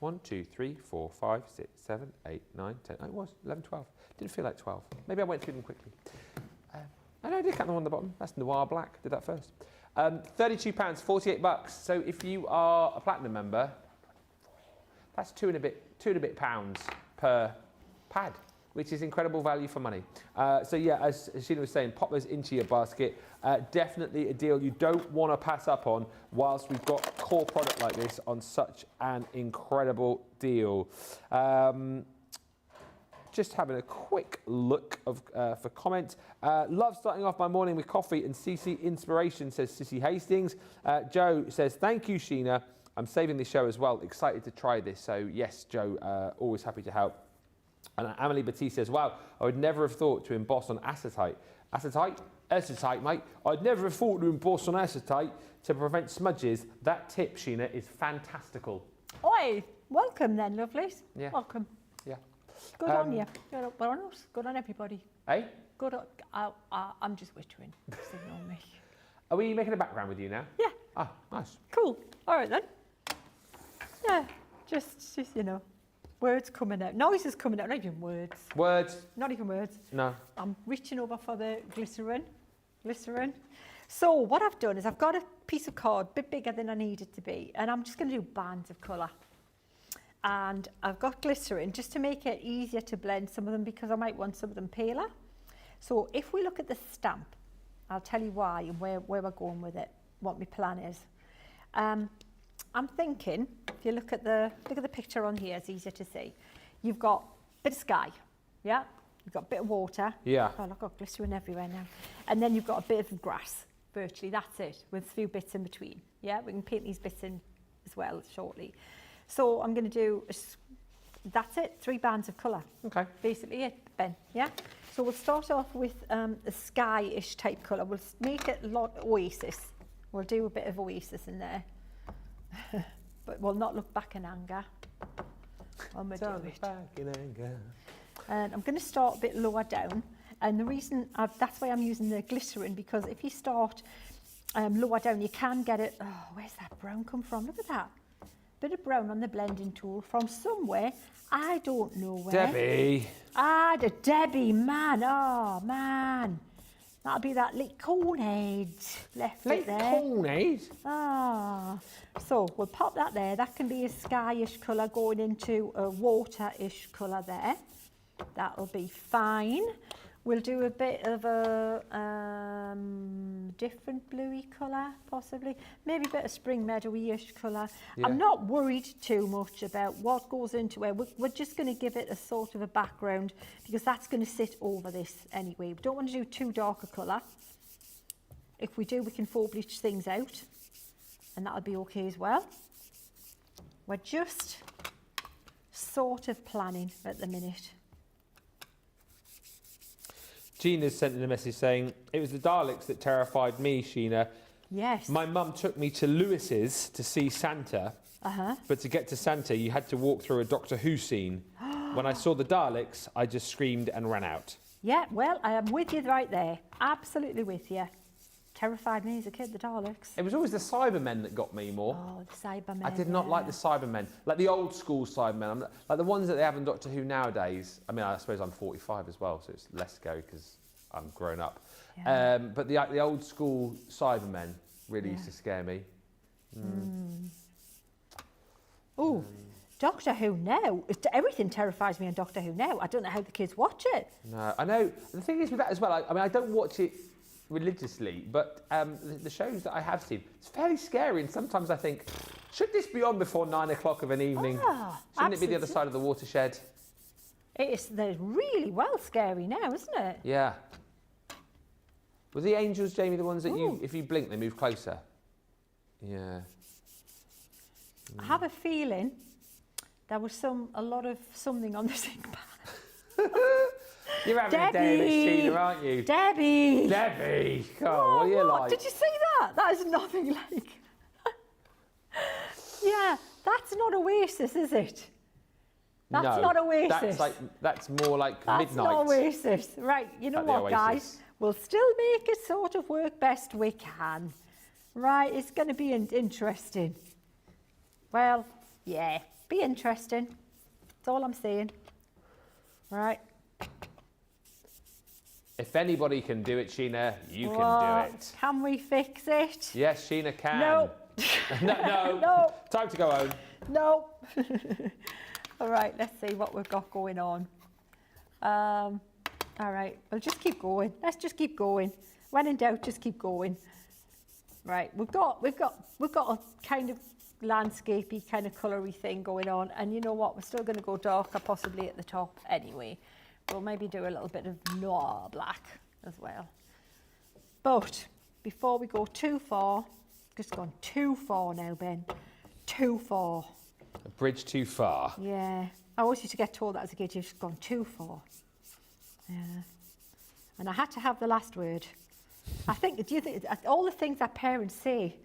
1, 2, 3, 4, 5, 6, 7, 8, 9, 10. Oh, it was 11, 12. Didn't feel like 12. Maybe I went through them quickly. I know I did count them on the bottom. That's Noir Black. Did that first. £32, $48. So if you are a platinum member, that's two and a bit pounds per pad, which is incredible value for money. So yeah, as Sheena was saying, pop those into your basket. Definitely a deal you don't want to pass up on whilst we've got a core product like this on such an incredible deal. Just having a quick look for comments. Love starting off my morning with coffee and CC inspiration, says Sissy Hastings. Joe says, thank you, Sheena. I'm saving this show as well. Excited to try this. So yes, Joe, always happy to help. And Amelie Batiste says, wow, I would never have thought to emboss on acetate. Acetate? Acetate, mate. I'd never have thought to emboss on acetate to prevent smudges. That tip, Sheena, is fantastical. Oi, welcome then, lovelies. Yeah. Welcome. Yeah. Good on you. Good on us. Good on everybody. Hey? Good on, I'm just wittering. Just ignore me. Are we making a background with you now? Yeah. Ah, nice. Cool. All right then. Yeah, just you know, words coming out. Noises coming out, not even words. Words? Not even words. No. I'm reaching over for the glycerin. So what I've done is I've got a piece of card a bit bigger than I need it to be, and I'm just going to do bands of colour. And I've got glycerin just to make it easier to blend some of them because I might want some of them paler. So if we look at the stamp, I'll tell you why and where we're going with it, what my plan is. I'm thinking, if you look at the picture on here, it's easier to see. You've got a bit of sky, yeah? You've got a bit of water. Yeah. Oh, I've got glycerin everywhere now. And then you've got a bit of grass, virtually, that's it, with a few bits in between. Yeah, we can paint these bits in as well shortly. So I'm going to do, that's it, 3 bands of colour. Okay. Basically it, Ben, yeah? So we'll start off with a sky-ish type colour. We'll make it a lot Oasis. We'll do a bit of Oasis in there. But we'll not look back in anger. I'm going to do it. Back in anger. And I'm going to start a bit lower down. And the reason, that's why I'm using the glycerin, because if you start lower down, you can get it, oh, where's that brown come from? Look at that. Bit of brown on the blending tool from somewhere. I don't know where. Debbie. Ah, the Debbie, man. Oh, man. That'll be that Lakeside left it there. Lakeside? Ah. So we'll pop that there. That can be a sky-ish colour going into a water-ish colour there. That'll be fine. We'll do a bit of a different bluey colour, possibly. Maybe a bit of spring meadowy-ish colour. Yeah. I'm not worried too much about what goes into it. We're just going to give it a sort of a background because that's going to sit over this anyway. We don't want to do too dark a colour. If we do, we can faux bleach things out and that'll be okay as well. We're just sort of planning at the minute. Gina's sent in a message saying, it was the Daleks that terrified me, Sheena. Yes. My mum took me to Lewis's to see Santa, but to get to Santa, you had to walk through a Doctor Who scene. When I saw the Daleks, I just screamed and ran out. Yeah, well, I am with you right there. Absolutely with you. Terrified me as a kid, the Daleks. It was always the Cybermen that got me more. Oh, the Cybermen. I did not like the Cybermen, like the old school Cybermen, like the ones that they have in Doctor Who nowadays. I mean, I suppose I'm 45 as well, so it's less scary because I'm grown up. Yeah. But the old school Cybermen really used to scare me. Oh, Doctor Who now. Everything terrifies me on Doctor Who now. I don't know how the kids watch it. No, I know. The thing is with that as well, I mean, I don't watch it religiously, but the shows that I have seen, it's fairly scary, and sometimes I think, should this be on before 9 o'clock of an evening? Shouldn't it be the other side of the watershed? They're really well scary now, isn't it? Yeah. Were the angels, Jamie, the ones that if you blink, they move closer? Yeah. I have a feeling there was a lot of something on the sink pad. You're having a day of it, Sheena, aren't you? Debbie! Debbie! Oh, what are you like? Did you see that? That is nothing like... Yeah, that's not Oasis, is it? That's no, not Oasis. That's more like That's midnight. not Oasis. Right, you know Like what, the guys? Oasis. We'll still make it sort of work best we can. Right, it's going to be interesting. Well, yeah, be interesting. That's all I'm saying. Right. If anybody can do it, Sheena, you can do it. Can we fix it? Yes, Sheena can. No. no. No. Time to go home. No. All right, let's see what we've got going on. All right, we'll just keep going. Let's just keep going. When in doubt, just keep going. Right, we've got a kind of landscapey, kind of colory thing going on, and you know what? We're still going to go darker, possibly at the top anyway. We'll maybe do a little bit of noir black as well. But before we go too far, just gone too far now, Ben. Too far. A bridge too far. Yeah, I always used to get told that as a kid. You've just gone too far. Yeah, and I had to have the last word. Do you think all the things that parents say?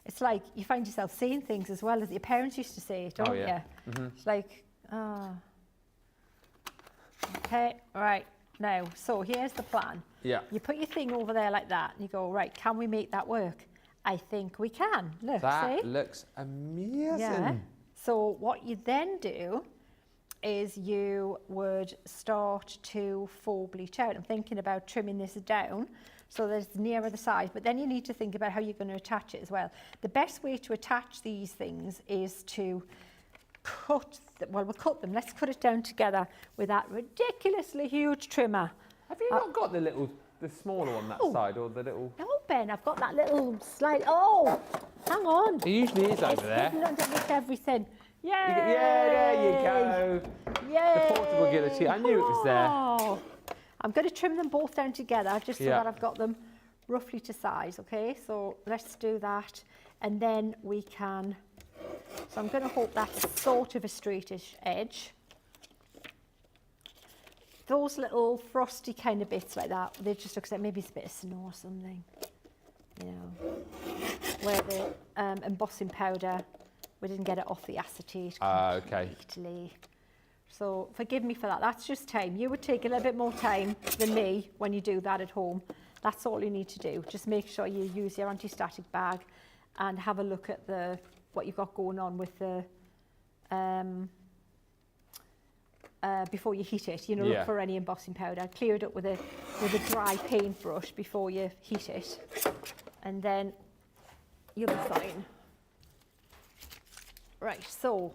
It's like you find yourself saying things as well as your parents used to say, don't you? Mm-hmm. It's like, okay, right, now, so here's the plan. Yeah. You put your thing over there like that, and you go, right, can we make that work? I think we can. Look, That see? looks amazing. Yeah. So what you then do is you would start to faux bleach out. I'm thinking about trimming this down so that it's nearer the side, but then you need to think about how you're going to attach it as well. The best way to attach these things is to we'll cut them. Let's cut it down together with that ridiculously huge trimmer. Have you not got the smaller one that side, or the little... No, Ben, I've got that little slide. Oh, hang on. It usually is over It's there. hidden underneath everything. Yay! Yeah, there you go. Yay! The portable guillotine. I knew it was there. Oh, I'm going to trim them both down together just so that I've got them roughly to size, okay? So let's do that, and then we can... So I'm going to hope that's sort of a straightish edge. Those little frosty kind of bits like that, they just look like maybe it's a bit of snow or something, you know, where the embossing powder, we didn't get it off the acetate Okay. completely. So forgive me for that. That's just time. You would take a little bit more time than me when you do that at home. That's all you need to do. Just make sure you use your anti-static bag and have a look at what you've got going on with the before you heat it. You know, look for any embossing powder. Clear it up with a dry paintbrush before you heat it, and then you'll be fine. Right, so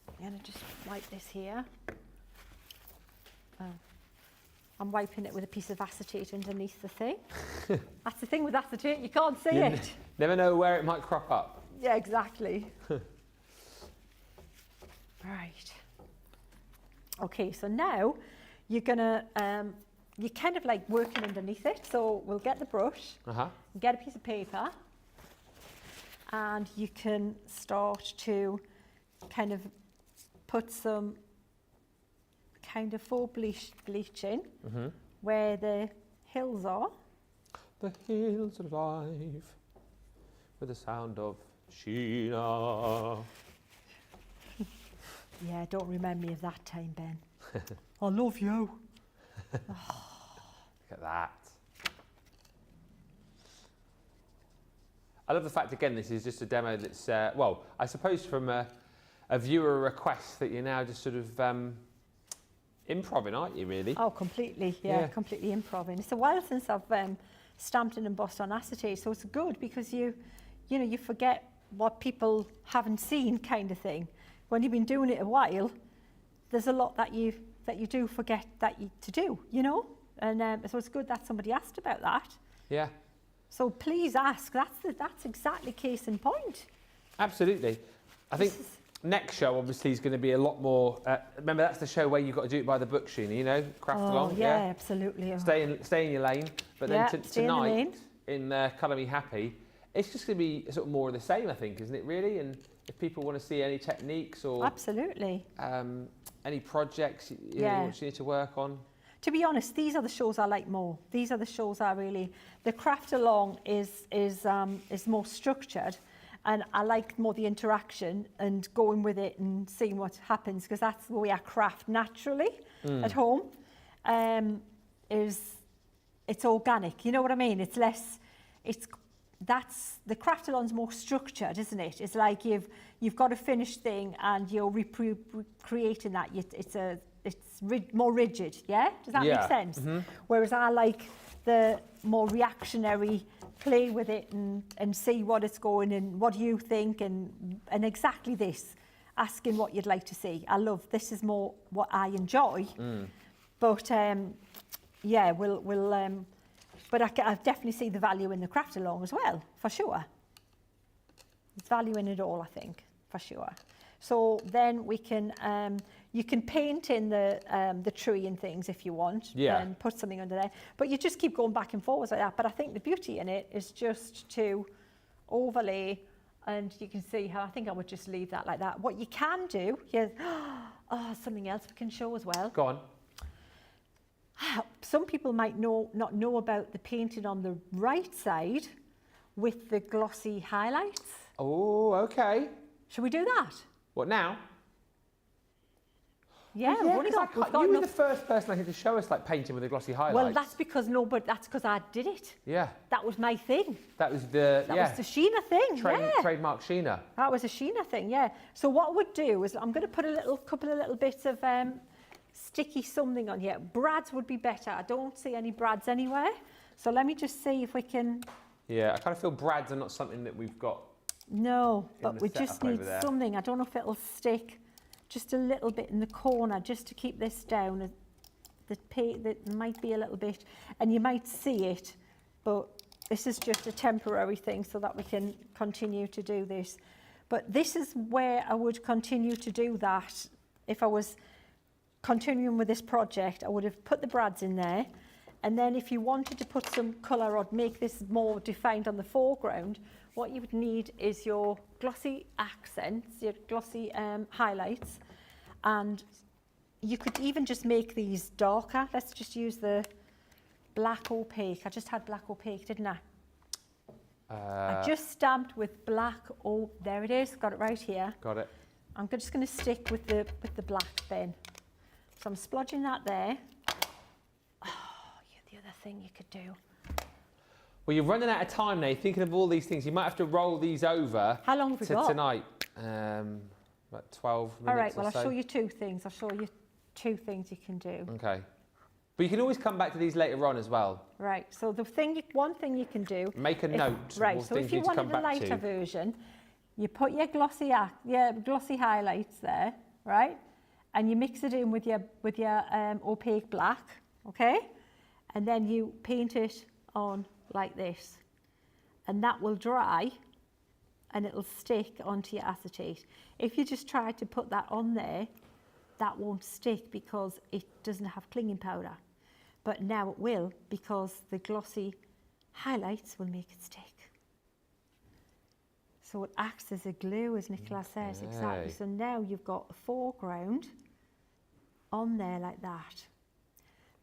I'm going to just wipe this here. Oh. I'm wiping it with a piece of acetate underneath the thing. That's the thing with acetate, you can't see it. Never know where it might crop up. Yeah, exactly. Right. Okay, so now you're gonna, you're kind of like working underneath it. So we'll get the brush, get a piece of paper, and you can start to kind of put some kind of faux bleach in where the hills are. The hills are alive with the sound of Sheena. Yeah, don't remind me of that time, Ben. I love you. Look at that. I love the fact, again, this is just a demo that's, well, I suppose from a viewer request that you're now just sort of improving, aren't you, really? Oh, completely, yeah, completely improving. It's a while since I've stamped and embossed on acetate, so it's good because you know, you forget what people haven't seen, kind of thing. When you've been doing it a while, there's a lot that you do forget to do, you know? And so it's good that somebody asked about that. Yeah. So please ask. That's exactly case in point. Absolutely. I think next show obviously is going to be a lot more. Remember, that's the show where you've got to do it by the book, Sheena. You know, craft along. Yeah, absolutely. Stay in your lane. But then tonight in Colour Me Happy, it's just going to be sort of more of the same, I think, isn't it? Really, and if people want to see any techniques or absolutely any projects you want Sheena to work on. To be honest, these are the shows I like more. These are the shows I really. The craft along is more structured, and I like more the interaction and going with it and seeing what happens, because that's the way I craft naturally at home. It's organic. You know what I mean? It's less. That's the craft along's more structured, isn't it? It's like you've got a finished thing and you're recreating that. It's more rigid, yeah? Does that make sense? Whereas I like the more reactionary, play with it and see what it's going and what do you think and exactly this, asking what you'd like to see. I love, this is more what I enjoy. But yeah, but I definitely see the value in the craft along as well, for sure. There's value in it all, I think, for sure. So then we can, you can paint in the tree and things if you want, and put something under there. But you just keep going back and forwards like that. But I think the beauty in it is just to overlay, and you can see how I think I would just leave that like that. What you can do, something else we can show as well. Go on. Some people might not know about the painting on the right side with the glossy highlights. Oh, okay. Shall we do that? What now? Yeah, you were the first person I think to show us like painting with the glossy highlights. Well, that's because I did it. Yeah. That was my thing. That was the was the Sheena thing. Trademark Sheena. That was a Sheena thing. Yeah. So what I would do is I'm going to put a couple of little bits of sticky something on here. Brads would be better. I don't see any brads anywhere. So let me just see if we can. Yeah, I kind of feel brads are not something that we've got. No, but we just need something. I don't know if it'll stick. Just a little bit in the corner, just to keep this down. That might be a little bit, and you might see it, but this is just a temporary thing so that we can continue to do this. But this is where I would continue to do that. If I was continuing with this project, I would have put the brads in there, and then if you wanted to put some colour or make this more defined on the foreground, what you would need is your glossy accents, your glossy highlights, and you could even just make these darker. Let's just use the black opaque. I just had black opaque, didn't I? I just stamped with black. Oh, there it is. Got it right here. Got it. I'm just going to stick with the black then. So I'm splodging that there. Oh, the other thing you could do. Well, you're running out of time now. You're thinking of all these things. You might have to roll these over. How long have we got? Tonight. About 12 minutes. All right, well, I'll show you two things. I'll show you two things you can do. Okay. But you can always come back to these later on as well. Right, so one thing you can do... Make a note. Right, so if you wanted a lighter version, you put your glossy highlights there, right? And you mix it in with your opaque black, okay? And then you paint it on like this, and that will dry and it'll stick onto your acetate. If you just try to put that on there, that won't stick because it doesn't have clinging powder. But now it will, because the glossy highlights will make it stick. So it acts as a glue, as Nicola says, exactly. So now you've got the foreground on there like that.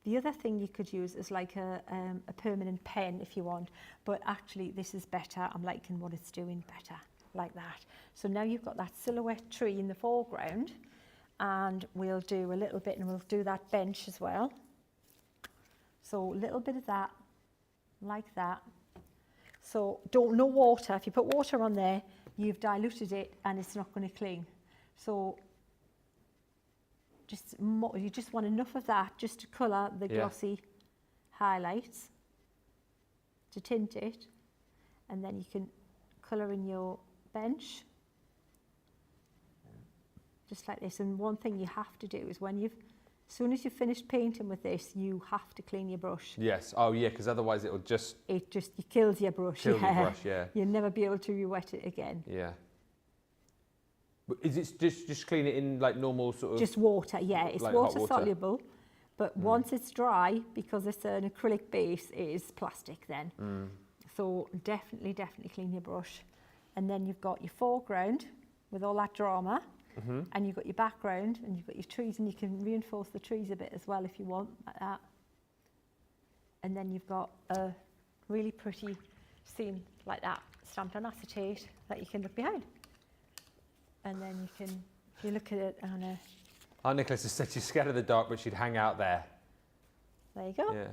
The other thing you could use is like a permanent pen if you want, but actually this is better. I'm liking what it's doing better, like that. So now you've got that silhouette tree in the foreground, and we'll do a little bit, and we'll do that bench as well. So a little bit of that, like that. So no water. If you put water on there, you've diluted it and it's not going to cling. So you just want enough of that just to colour the glossy highlights, to tint it, and then you can colour in your bench, just like this. And one thing you have to do is as soon as you've finished painting with this, you have to clean your brush. Yes. Oh, yeah, because otherwise it kills your brush. Kill your brush, yeah. You'll never be able to re-wet it again. Yeah. But is it just clean it in like normal sort of? Just water, yeah. It's like water soluble, but once it's dry, because it's an acrylic base, it is plastic then. So definitely clean your brush. And then you've got your foreground with all that drama. And you've got your background and you've got your trees, and you can reinforce the trees a bit as well if you want, like that. And then you've got a really pretty scene like that, stamped on acetate, that you can look behind. And then you can, if you look at it on a... Oh, Nicholas has said she's scared of the dark, but she'd hang out there. There you go. Yeah.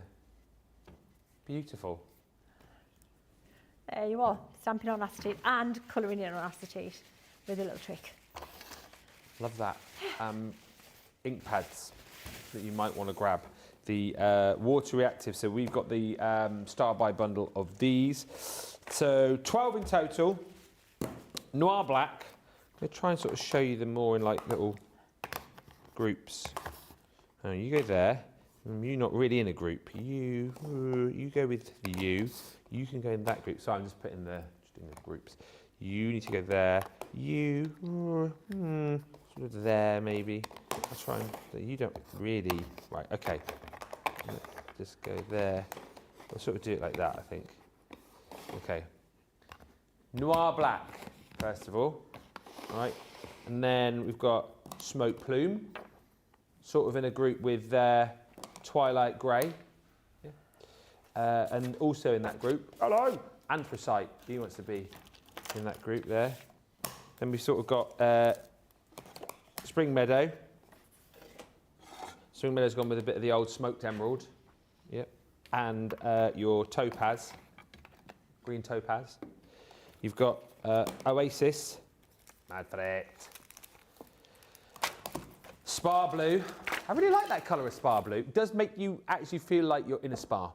Beautiful. There you are, stamping on acetate and colouring in on acetate with a little trick. Love that. Ink pads that you might want to grab. The water reactive. So we've got the start buy bundle of these. So 12 in total. Noir black. I'm going to try and sort of show you them more in like little groups. You go there. You're not really in a group. You go with the you. You can go in that group. So I'm just putting the groups. You need to go there. You sort of there maybe. I'll try and. You don't really. Right. Okay. Just go there. We'll sort of do it like that, I think. Okay. Noir black, first of all. All right. And then we've got smoke plume, sort of in a group with twilight grey. Yeah. And also in that group, hello, anthracite. He wants to be in that group there. Then we've sort of got Spring Meadow. Spring Meadow's gone with a bit of the old smoked emerald. Yep. And your topaz, green topaz. You've got Oasis. Mad for it. Spa blue. I really like that colour of spa blue. It does make you actually feel like you're in a spa.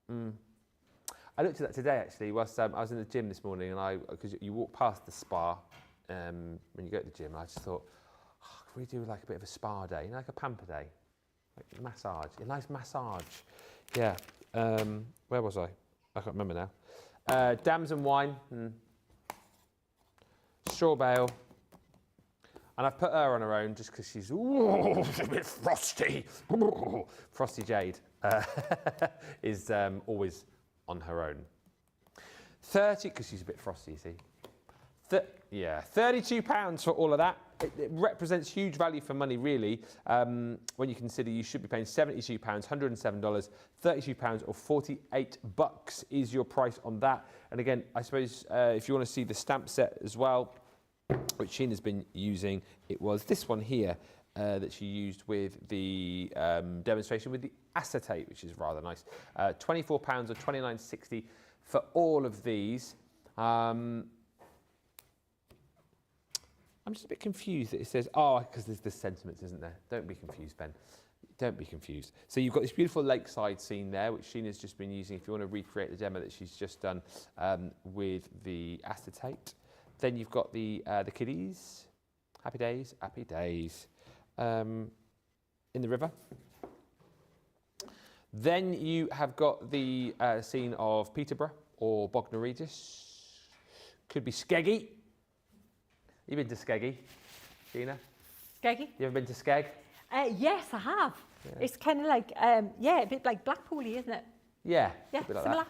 I looked at that today actually whilst I was in the gym this morning, and because you walk past the spa when you go to the gym, and I just thought, could we do like a bit of a spa day, like a pamper day, like massage, a nice massage. Yeah. Where was I? I can't remember now. Damson wine, straw bale, and I've put her on her own just because she's a bit frosty. Frosty Jade is always on her own. 30, because she's a bit frosty, you see. Yeah, £32 for all of that. It represents huge value for money, really, when you consider you should be paying £72, $107, £32 or $48 is your price on that. And again, I suppose if you want to see the stamp set as well, which Sheena's been using, it was this one here that she used with the demonstration with the acetate, which is rather nice. £24 or $29.60 for all of these. I'm just a bit confused that it says, because there's the sentiments, isn't there? Don't be confused, Ben. Don't be confused. So you've got this beautiful lakeside scene there, which Sheena's just been using if you want to recreate the demo that she's just done with the acetate. Then you've got the kiddies. Happy days, happy days. In the river. Then you have got the scene of Peterborough or Bognor Regis. Could be Skeggy. You been to Skeggy, Sheena? Skeggy? You ever been to Skeg? Yes, I have. Yeah. It's kind of like, a bit like Blackpool-y, isn't it? Yeah. Yeah, could be like similar.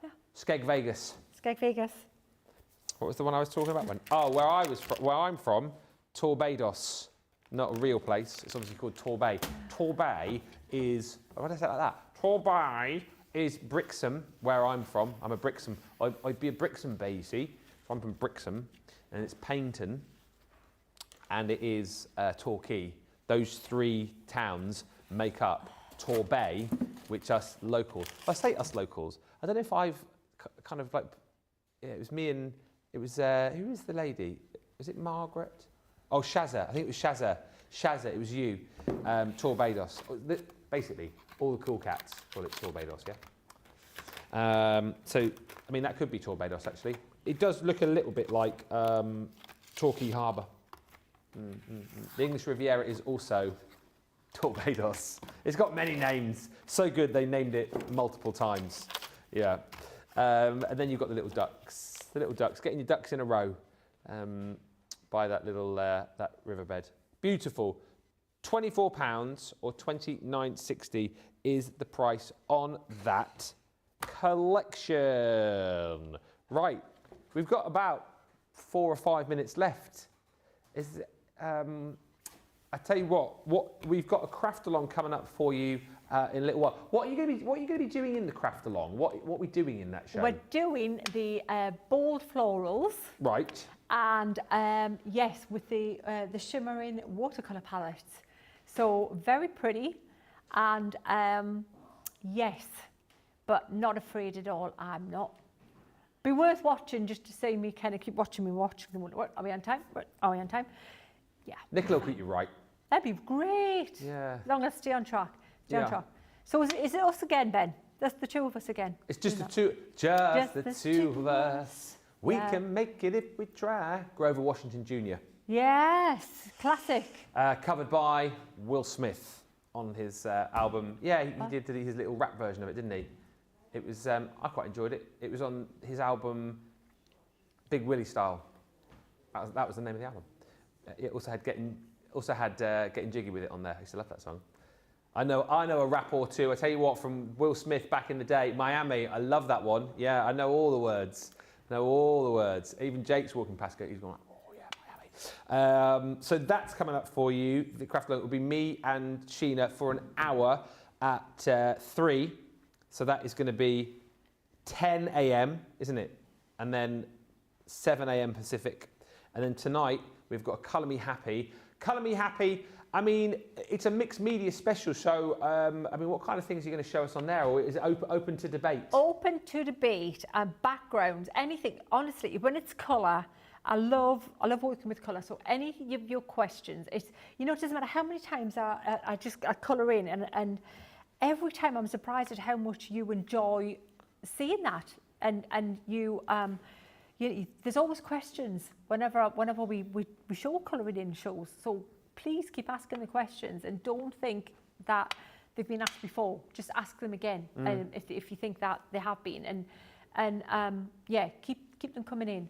that. Skeg Vegas. Skeg Vegas. What was the one I was talking about? Oh, where I'm from, Torbados. Not a real place. It's obviously called Torbay. Torbay is, why did I say it like that? Torbay is Brixham, where I'm from. I'm a Brixham. I'd be a Brixham Bay, you see. So I'm from Brixham, and it's Paignton, and it is Torquay. Those three towns make up Torbay, which us locals. I say us locals. I don't know if I've kind of like, yeah, it was me and, it was, who was the lady? Was it Margaret? Oh, Shazza. I think it was Shazza. Shazza, it was you. Torbados. Basically, all the cool cats call it Torbados, yeah? So, I mean, that could be Torbados, actually. It does look a little bit like Torquay Harbour. The English Riviera is also Torbados. It's got many names. So good, they named it multiple times. Yeah. And then you've got the little ducks. The little ducks, getting your ducks in a row. By that little that riverbed. Beautiful. £24 or $29.60 is the price on that collection. Right, we've got about 4 or 5 minutes left. I tell you what we've got a craft along coming up for you in a little while. What are you going to be doing in the craft along? What are we doing in that show? We're doing the bold florals. Right. And yes, with the shimmering watercolour palettes. So very pretty, and yes, but not afraid at all. I'm not. Be worth watching just to see me kind of keep watching me watch. What, are we on time? Are we on time? Yeah. Nicola will keep you right. That'd be great. Yeah. As long as I stay on track. Stay Yeah. on track. So is it us again, Ben? That's the two of us again. It's just Isn't the two. Just the the two of us. We Yeah. can make it if we try. Grover Washington Jr. Yes, classic. Covered by Will Smith on his album. Yeah, he did his little rap version of it, didn't he? It was. I quite enjoyed it. It was on his album, Big Willie Style. That was the name of the album. It also had Getting Jiggy with it on there. I used to love that song. I know a rap or two. I tell you what, from Will Smith back in the day, Miami. I love that one. Yeah, I know all the words. Even Jake's walking past it. He's going like, oh yeah, Miami. So that's coming up for you. The craft along will be me and Sheena for an hour at 3. So that is going to be 10 a.m., isn't it? And then 7 a.m. Pacific. And then tonight we've got a Colour Me Happy. Colour Me Happy. I mean, it's a mixed media special, so, I mean, what kind of things are you going to show us on there, or is it open to debate? Open to debate and backgrounds, anything. Honestly, when it's colour, I love working with colour, so any of your questions, it's, you know, it doesn't matter how many times I colour in, and every time I'm surprised at how much you enjoy seeing that, and you, there's always questions whenever we show colouring in shows, so please keep asking the questions and don't think that they've been asked before. Just ask them again if you think that they have been. And yeah, keep them coming in.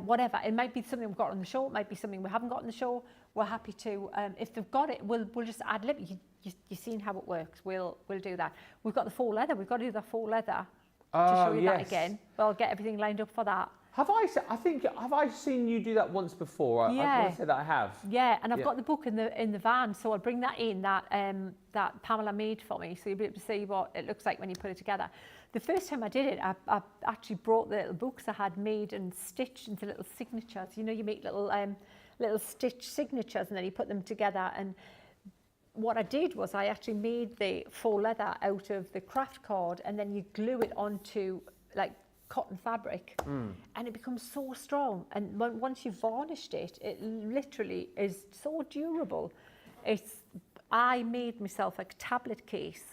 Whatever. It might be something we've got on the show. It might be something we haven't got on the show. We're happy to. If they've got it, we'll just ad lib. You've seen how it works. We'll do that. We've got the faux leather. We've got to do the faux leather to show you that again. We'll get everything lined up for that. Have I seen you do that once before? Yeah. I want to say that I have. Yeah, and I've got the book in the van, so I'll bring that in, that Pamela made for me, so you'll be able to see what it looks like when you put it together. The first time I did it, I actually brought the little books I had made and stitched into little signatures. You know, you make little stitch signatures and then you put them together. And what I did was I actually made the faux leather out of the craft card, and then you glue it onto like cotton fabric, and it becomes so strong, and once you've varnished it, it literally is so durable. I made myself like a tablet case,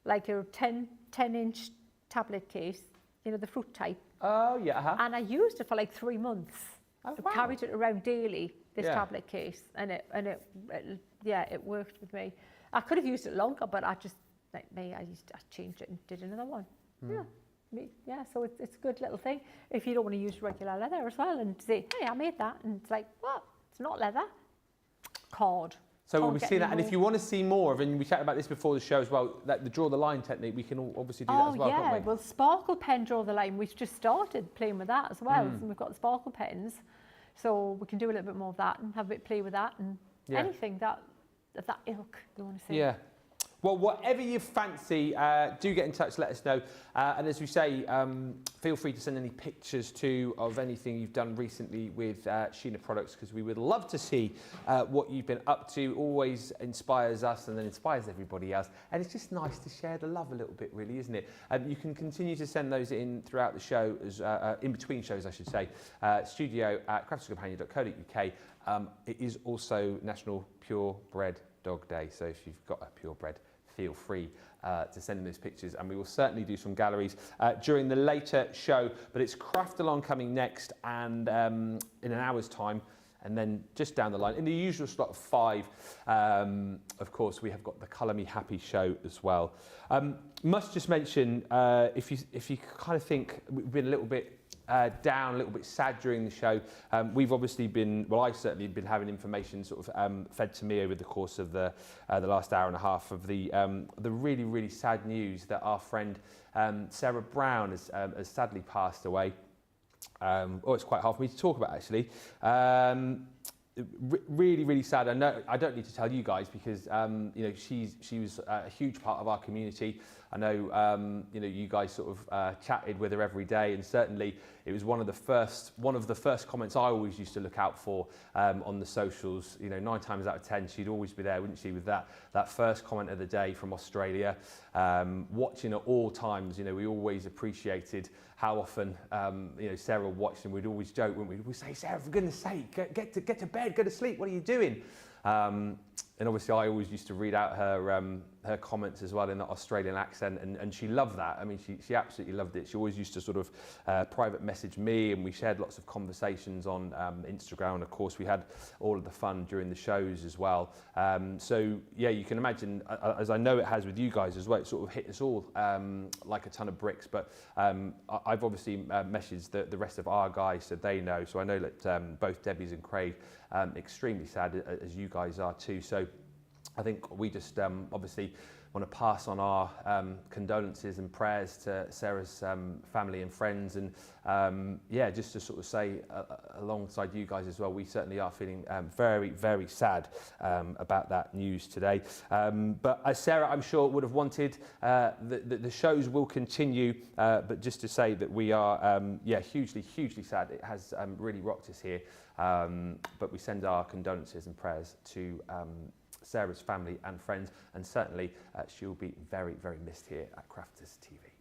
like a 10-inch tablet case, you know, the fruit type. Oh yeah. And I used it for like 3 months. Oh, I wow. carried it around daily, this tablet case, and it worked with me. I could have used it longer, but I just like me, I changed it and did another one. Yeah, so it's a good little thing. If you don't want to use regular leather as well and say, hey, I made that, and it's like, what? It's not leather. Cord. So we'll be seeing that, and if you want to see more of, and we chatted about this before the show as well, like the draw the line technique, we can obviously do that as well, can't we? Well, sparkle pen draw the line, we've just started playing with that as well. So we've got the sparkle pens, so we can do a little bit more of that and have a bit of play with that, and anything that of that ilk you want to see. Yeah. Well, whatever you fancy, do get in touch, let us know. And as we say, feel free to send any pictures too of anything you've done recently with Sheena products, because we would love to see what you've been up to. Always inspires us and then inspires everybody else. And it's just nice to share the love a little bit, really, isn't it? You can continue to send those in throughout the show, as in between shows, I should say. studio@crafterscompanion.co.uk. It is also National Purebred Dog Day, so if you've got a purebred, feel free to send in those pictures, and we will certainly do some galleries during the later show. But it's Craft Along coming next, and in an hour's time, and then just down the line, in the usual slot of 5, of course, we have got the Colour Me Happy show as well. Must just mention, if you kind of think we've been a little bit down, a little bit sad during the show. We've obviously been, well, I've certainly been having information sort of fed to me over the course of the last hour and a half of the really, really sad news that our friend Sarah Brown has sadly passed away. It's quite hard for me to talk about, actually. Really, really sad. I know I don't need to tell you guys, because you know, she was a huge part of our community. I know you know, you guys sort of chatted with her every day, and certainly it was one of the first comments I always used to look out for on the socials. You know, 9 times out of 10 she'd always be there, wouldn't she, with that first comment of the day from Australia. Watching at all times, you know, we always appreciated how often you know, Sarah watched, and we'd always joke, wouldn't we? We'd say, Sarah, for goodness sake, get to bed, go to sleep, what are you doing? And obviously I always used to read out her comments as well in that Australian accent, and she loved that. I mean, she absolutely loved it. She always used to sort of private message me, and we shared lots of conversations on Instagram, and of course we had all of the fun during the shows as well. So yeah, you can imagine, as I know it has with you guys as well, it sort of hit us all like a ton of bricks. But I've obviously messaged the rest of our guys so they know. So I know that both Debbie's and Craig extremely sad, as you guys are too. So I think we just obviously want to pass on our condolences and prayers to Sarah's family and friends, and yeah, just to sort of say alongside you guys as well, we certainly are feeling very, very sad about that news today. But as Sarah, I'm sure, would have wanted, the shows will continue, but just to say that we are yeah, hugely, hugely sad. It has really rocked us here, but we send our condolences and prayers to Sarah's family and friends, and certainly she'll be very, very missed here at Crafters TV.